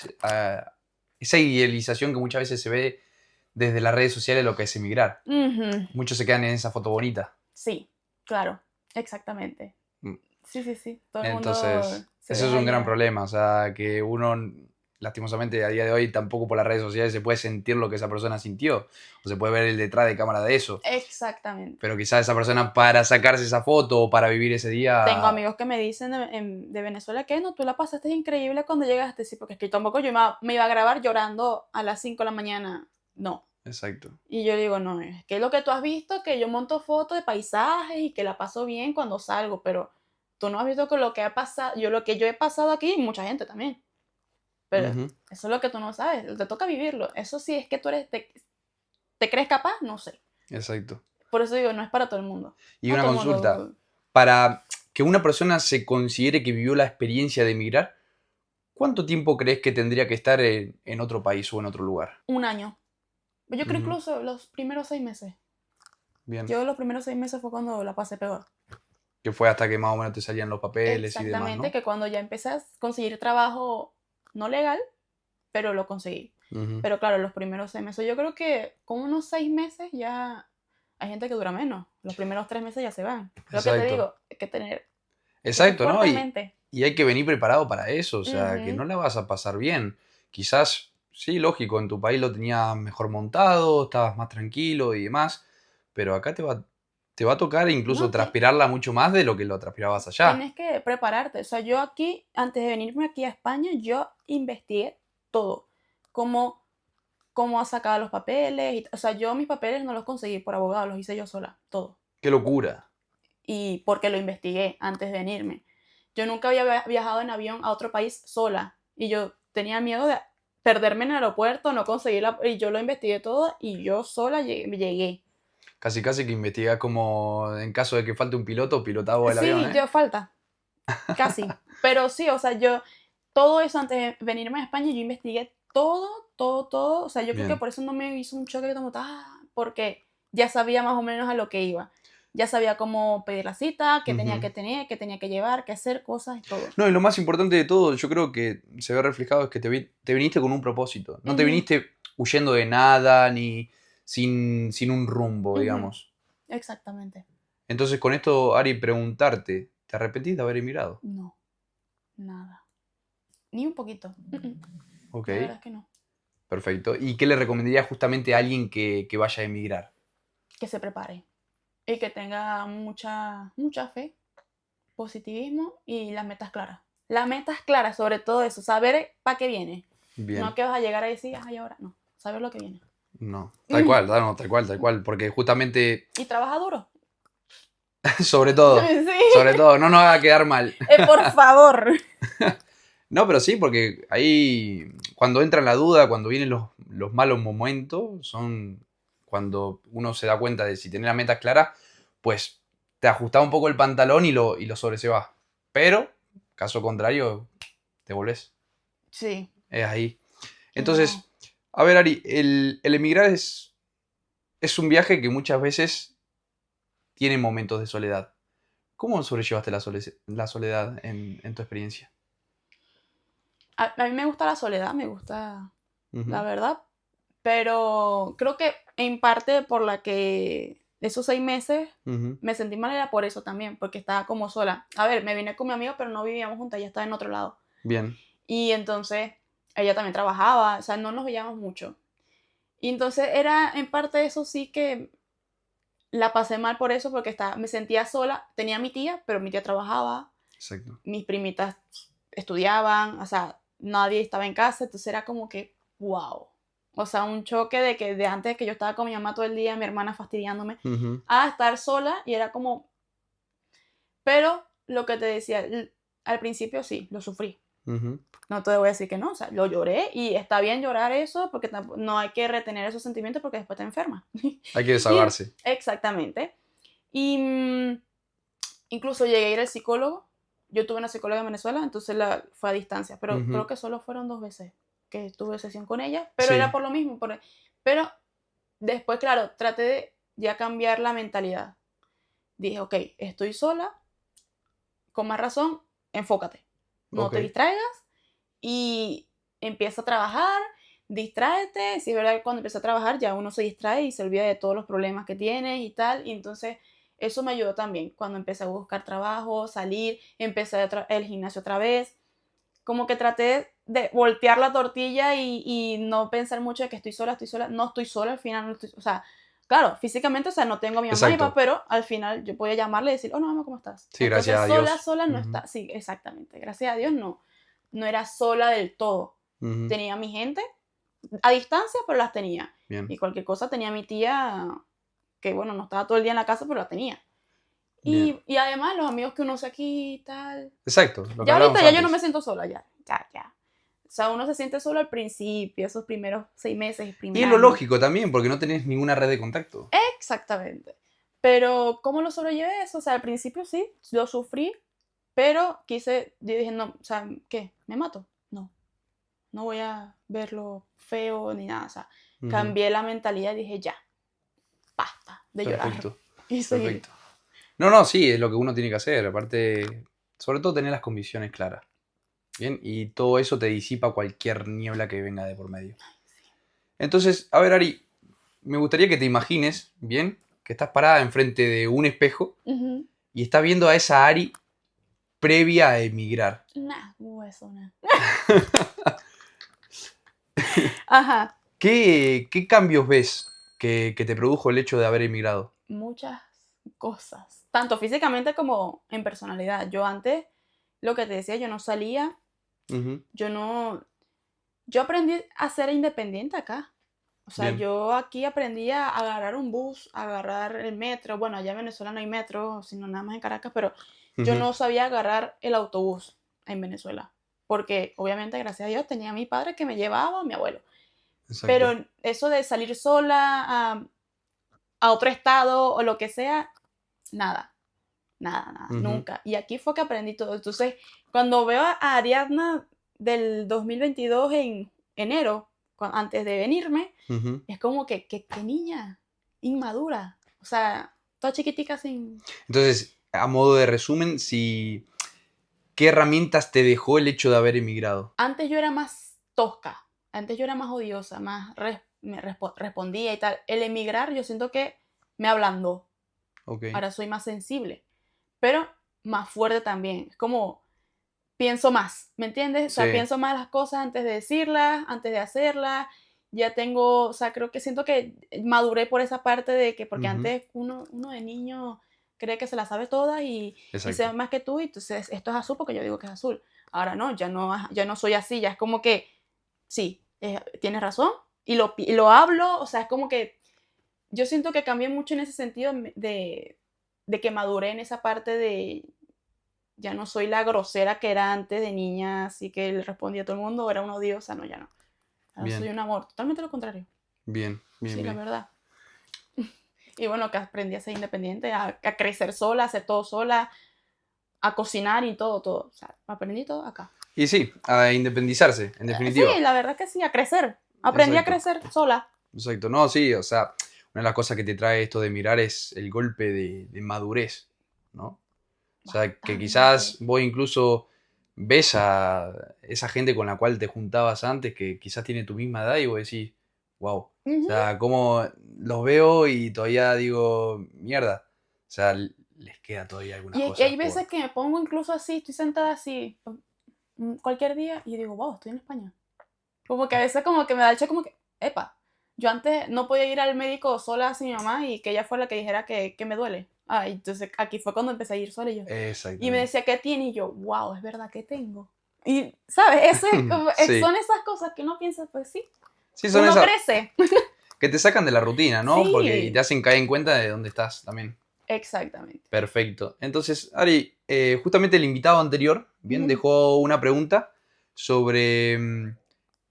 esa idealización que muchas veces se ve desde las redes sociales lo que es emigrar. Uh-huh. Muchos se quedan en esa foto bonita. Sí, claro, exactamente. Sí. Todo el mundo entonces, eso es un gran problema. O sea, que uno, lastimosamente, a día de hoy, tampoco por las redes sociales se puede sentir lo que esa persona sintió. O se puede ver el detrás de cámara de eso. Exactamente. Pero quizás esa persona, para sacarse esa foto o para vivir ese día... Tengo amigos que me dicen de Venezuela que no, tú la pasaste increíble cuando llegaste. Sí, porque es que tampoco yo me iba a grabar llorando a las 5 de la mañana. No. Exacto. Y yo digo, no, es que lo que tú has visto, que yo monto fotos de paisajes y que la paso bien cuando salgo, pero tú no has visto que lo que ha pasado, lo que yo he pasado aquí, y mucha gente también. Pero uh-huh. Eso es lo que tú no sabes, te toca vivirlo. Eso sí es que tú te crees capaz, no sé. Exacto. Por eso digo, no es para todo el mundo. Y no una consulta, mundo... para que una persona se considere que vivió la experiencia de emigrar, ¿cuánto tiempo crees que tendría que estar en otro país o en otro lugar? 1 año. Yo creo incluso los primeros 6 meses. Bien. Yo los primeros 6 meses fue cuando la pasé peor. Que fue hasta que más o menos te salían los papeles y demás, Exactamente, ¿no? que cuando ya empecé a conseguir trabajo no legal, pero lo conseguí. Ujú. Pero claro, los primeros 6 meses, yo creo que con unos 6 meses ya hay gente que dura menos. Los primeros 3 meses ya se van. Lo que te Exacto. digo, hay que tener Exacto, ¿no? fuerte de mente. Y hay que venir preparado para eso, o sea, que Ujú. no la vas a pasar bien. Quizás, sí, lógico, en tu país lo tenías mejor montado, estabas más tranquilo y demás, pero acá te va a tocar incluso No, transpirarla mucho más de lo que lo transpirabas allá. tienes que prepararte. O sea, yo aquí, antes de venirme aquí a España, yo investigué todo. Cómo, cómo sacaba los papeles. O sea, yo mis papeles no los conseguí por abogado, los hice yo sola, todo. ¡Qué locura! Y porque lo investigué antes de venirme. Yo nunca había viajado en avión a otro país sola y yo tenía miedo de perderme en el aeropuerto, no conseguirla y yo lo investigué todo y yo sola llegué. Casi casi que investigas como en caso de que falte un piloto, pilotado el avión, Sí, ¿eh? yo falta, casi. Pero sí, o sea, yo todo eso antes de venirme a España, yo investigué todo, todo, todo. O sea, yo creo que Bien. por eso no me hizo un choque como porque ya sabía más o menos a lo que iba. Ya sabía cómo pedir la cita, qué tenía que Ujú. tener, qué tenía que llevar, qué hacer, cosas y todo. No, y lo más importante de todo, yo creo que se ve reflejado es que te viniste con un propósito. No te Ujú, viniste huyendo de nada ni sin un rumbo, ujú, digamos. exactamente. Entonces, con esto, Ari, preguntarte, ¿te arrepentís de haber emigrado? No, nada. Ni un poquito. Ok, La verdad es que no. perfecto. ¿Y qué le recomendarías justamente a alguien que vaya a emigrar? Que se prepare y que tenga mucha, mucha fe, positivismo y las metas claras. Las metas claras, sobre todo eso, saber para qué viene. No Bien, que vas a llegar ahí y decir, ay, ahora no. Saber lo que viene. no. Tal cual, no, tal cual. Porque justamente, Y trabaja duro. sobre Sí. todo, no nos haga quedar mal. Por favor. No, pero sí, porque ahí cuando entra en la duda, cuando vienen los malos momentos, son cuando uno se da cuenta de si tiene la meta clara, pues te ajusta un poco el pantalón y lo sobrellevas. Pero, caso contrario, te volvés. Sí. Es ahí. Y no. Entonces, a ver, Ari, el emigrar es un viaje que muchas veces tiene momentos de soledad. ¿Cómo sobrellevaste la soledad en tu experiencia? A mí me gusta la soledad, me gusta la Ujú, verdad, pero creo que en parte por la que esos 6 meses ujú. me sentí mal era por eso también, porque estaba como sola. A ver, me vine con mi amigo, pero no vivíamos juntas, ella estaba en otro lado. Bien, Y entonces ella también trabajaba, o sea, no nos veíamos mucho. Y entonces era en parte eso sí que la pasé mal por eso, porque me sentía sola. Tenía a mi tía, pero mi tía trabajaba, exacto. mis primitas estudiaban, o sea, nadie estaba en casa, entonces era como que, wow. O sea, un choque de que de antes que yo estaba con mi mamá todo el día, mi hermana fastidiándome, Ujú, a estar sola y era como, pero lo que te decía, al principio sí, lo sufrí. ujú. No te voy a decir que no, o sea, lo lloré y está bien llorar eso porque no hay que retener esos sentimientos porque después te enfermas. Hay que Y desahogarse. exactamente. Y incluso llegué a ir al psicólogo. Yo tuve una psicóloga en Venezuela, entonces fue a distancia, pero creo Ujú. que solo fueron 2 veces que tuve sesión con ella, pero era Sí. por lo mismo. Pero después, claro, traté de ya cambiar la mentalidad. Dije, ok, estoy sola, con más razón, enfócate. No Ok. te distraigas y empieza a trabajar, distráete. Si es verdad que cuando empieza a trabajar ya uno se distrae y se olvida de todos los problemas que tienes y tal. Y entonces eso me ayudó también cuando empecé a buscar trabajo, salir, empecé el gimnasio otra vez. Como que traté de voltear la tortilla y no pensar mucho de que estoy sola, no estoy sola al final, no estoy, o sea, claro, físicamente, o sea, no tengo a mi mamá y mi papá, Exacto. pero al final yo podía llamarle y decir, oh, no, mamá, ¿cómo estás? Sí, gracias Entonces, a sola, Dios. sola no Ujú, está, sí, exactamente, gracias a Dios no, no era sola del todo. ujú. Tenía a mi gente a distancia, pero las tenía. Bien, Y cualquier cosa tenía a mi tía, que bueno, no estaba todo el día en la casa, pero la tenía. bien. Y además los amigos que uno hace aquí y tal. Exacto, lo que Ya ahorita hablábamos ya yo no me antes. siento sola, ya, ya, ya. O sea, uno se siente solo al principio, esos primeros 6 meses, el Y primer es lo año. lógico también, porque no tenés ninguna red de contacto. Exactamente. Pero, ¿cómo lo sobrellevé eso? O sea, al principio sí, lo sufrí, pero yo dije, no, o sea, ¿qué? ¿Me mato? No, no voy a verlo feo ni nada. O sea, Ujú. cambié la mentalidad y dije, ya, basta de llorar. Perfecto, Y seguí. perfecto. No, no, sí, es lo que uno tiene que hacer. Aparte, sobre todo tener las convicciones claras. Bien, y todo eso te disipa cualquier niebla que venga de por medio. Entonces, a ver, Ari, me gustaría que te imagines, bien, que estás parada enfrente de un espejo Ujú. y estás viendo a esa Ari previa a emigrar. Nah, hueso, nah. Ajá, ¿Qué cambios ves que te produjo el hecho de haber emigrado? muchas cosas, tanto físicamente como en personalidad. Yo antes, lo que te decía, yo no salía, Ujú, yo no, yo aprendí a ser independiente acá. O sea, bien. yo aquí aprendí a agarrar un bus, a agarrar el metro. Bueno, allá en Venezuela no hay metro, sino nada más en Caracas, pero yo Ujú, no sabía agarrar el autobús en Venezuela. Porque obviamente, gracias a Dios, tenía a mi padre que me llevaba, a mi abuelo. exacto. Pero eso de salir sola a otro estado o lo que sea, nada, nada, nada, Ujú, nunca. Y aquí fue que aprendí todo. Entonces, cuando veo a Ariadna del 2022 en enero, antes de venirme, ujú. es como que, qué niña, inmadura. O sea, toda chiquitica sin... Entonces, a modo de resumen, si, ¿qué herramientas te dejó el hecho de haber emigrado? Antes yo era más tosca, antes yo era más odiosa, respondía y tal. El emigrar yo siento que me ablandó. Ok, Ahora soy más sensible, pero más fuerte también. Es como pienso más, ¿me entiendes? O sea, sí. pienso más las cosas antes de decirlas, antes de hacerlas. Ya tengo, o sea, creo que siento que maduré por esa parte de que, porque Ujú, antes uno de niño cree que se la sabe toda y exacto. sabe más que tú, y entonces esto es azul porque yo digo que es azul. Ahora no, ya no soy así, ya es como que, sí, tienes razón, y lo hablo, o sea, es como que yo siento que cambié mucho en ese sentido de que maduré en esa parte de ya no soy la grosera que era antes de niña, así que le respondía a todo el mundo, o era una odiosa, no, ya no. Ahora soy Bien, un amor, totalmente lo contrario. bien, bien, Sí, la bien. verdad. Y bueno, que aprendí a ser independiente, a crecer sola, a hacer todo sola, a cocinar y todo, todo. O sea, aprendí todo acá. Y sí, a independizarse, en Sí, definitiva. la verdad que sí, a crecer. Aprendí a Exacto, crecer sola. exacto. No, sí, o sea, una de las cosas que te trae esto de mirar es el golpe de madurez, ¿no? O sea, que quizás Bastante. vos incluso ves a esa gente con la cual te juntabas antes, que quizás tiene tu misma edad, y vos decís, wow. O Ujú. sea, como los veo y todavía digo, mierda. O sea, les queda todavía algunas Y cosas hay por... veces que me pongo incluso así, estoy sentada así, cualquier día, y digo, wow, estoy en España. Como que a veces como que me da el check como que, epa, yo antes no podía ir al médico sola sin mi mamá y que ella fue la que dijera que me duele. Ah, entonces aquí fue cuando empecé a ir sola y me Exactamente. decía, ¿qué tiene? Y yo, wow, es verdad que tengo. Y, ¿sabes? Eso es Sí. son esas cosas que uno piensa, pues sí, Sí, son uno esas crece. que te sacan de la rutina, ¿no? Porque y te Sí, hacen caer en cuenta de dónde estás también. exactamente. Perfecto. Entonces, Ari, justamente el invitado anterior, bien, Ujú. dejó una pregunta sobre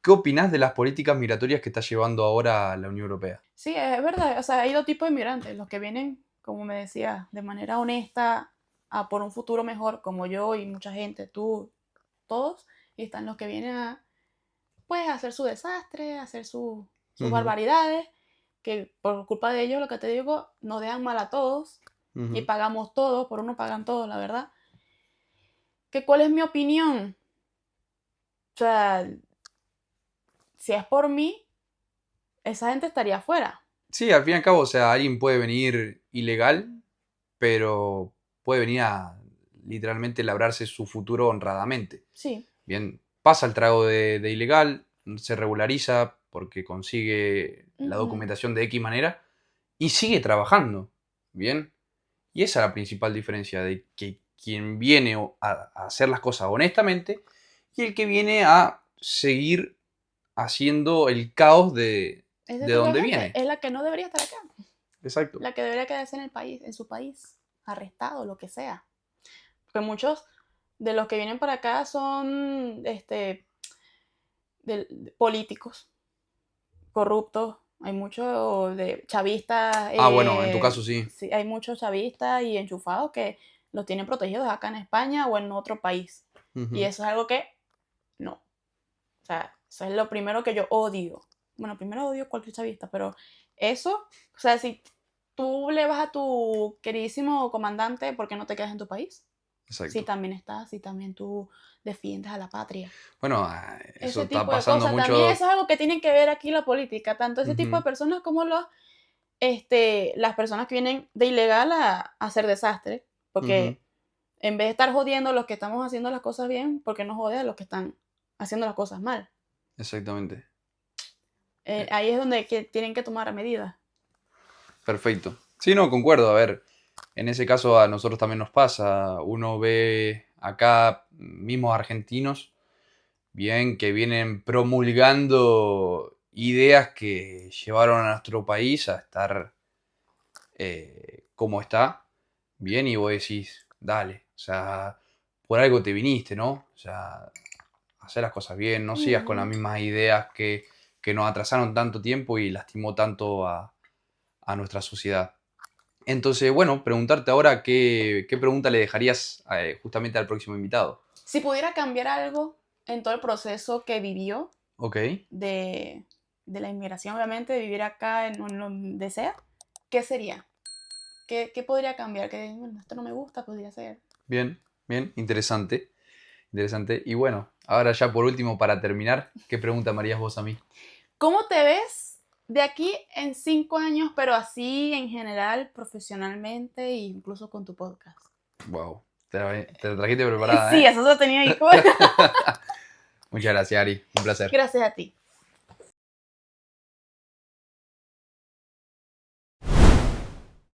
¿qué opinás de las políticas migratorias que está llevando ahora la Unión Europea? Sí, es verdad. O sea, hay dos tipos de inmigrantes, los que vienen, como me decía, de manera honesta a por un futuro mejor, como yo y mucha gente, tú, todos, y están los que vienen a pues hacer su desastre, hacer sus Ujú, barbaridades, que por culpa de ellos, lo que te digo, nos dejan mal a todos y ujú. pagamos todos, por uno pagan todos, la verdad. ¿Que ¿Cuál es mi opinión? O sea, si es por mí, esa gente estaría afuera. Sí, al fin y al cabo, o sea, alguien puede venir ilegal, pero puede venir a literalmente labrarse su futuro honradamente. Sí. Bien, pasa el trago de ilegal, se regulariza porque consigue la Ujú. documentación de X manera y sigue trabajando. Bien, y esa es la principal diferencia de que quien viene a hacer las cosas honestamente y el que viene a seguir haciendo el caos Ese de tipo de donde gente viene. es la que no debería estar acá. Exacto. La que debería quedarse en el país, en su país, arrestado, lo que sea. Porque muchos de los que vienen para acá son políticos corruptos, hay muchos de chavistas, Ah, bueno, en tu caso sí. sí, hay muchos chavistas y enchufados que los tienen protegidos acá en España o en otro país. Y Ujú. eso es algo que no. O sea, eso es lo primero que yo odio. Bueno, primero odio cualquier chavista, pero eso, o sea, si tú le vas a tu queridísimo comandante, ¿por qué no te quedas en tu país? Exacto. Si también estás, si también tú defiendes a la patria. Bueno, eso Ese está tipo de pasando cosas. También mucho. eso es algo que tiene que ver aquí la política. Tanto ese tipo de Ujú, personas como las personas que vienen de ilegal a hacer desastre. ujú, Porque en vez de estar jodiendo a los que estamos haciendo las cosas bien, ¿por qué no jode a los que están haciendo las cosas mal? exactamente. Eh, Ahí es donde tienen que tomar medidas. Perfecto. Sí, no, concuerdo. A ver, en ese caso a nosotros también nos pasa. Uno ve acá mismos argentinos, bien, que vienen promulgando ideas que llevaron a nuestro país a estar como está, bien, y vos decís, dale, o sea, por algo te viniste, ¿no? O sea, hacer las cosas bien, no sigas con las Ujú. mismas ideas que nos atrasaron tanto tiempo y lastimó tanto a nuestra sociedad. Entonces, bueno, preguntarte ahora qué pregunta le dejarías justamente al próximo invitado. Si pudiera cambiar algo en todo el proceso que vivió Ok, de la inmigración, obviamente, de vivir acá en donde sea, ¿qué sería? ¿Qué podría cambiar? Que bueno, esto no me gusta, podría ser. bien, bien, interesante, interesante. Y bueno, ahora ya por último, para terminar, ¿qué pregunta me harías vos a mí? ¿Cómo te ves de aquí en 5 años, pero así en general, profesionalmente e incluso con tu podcast? Wow, te la trajiste preparada, Sí, ¿eh? eso lo tenía ahí. Muchas gracias, Ari. Un placer. Gracias a ti.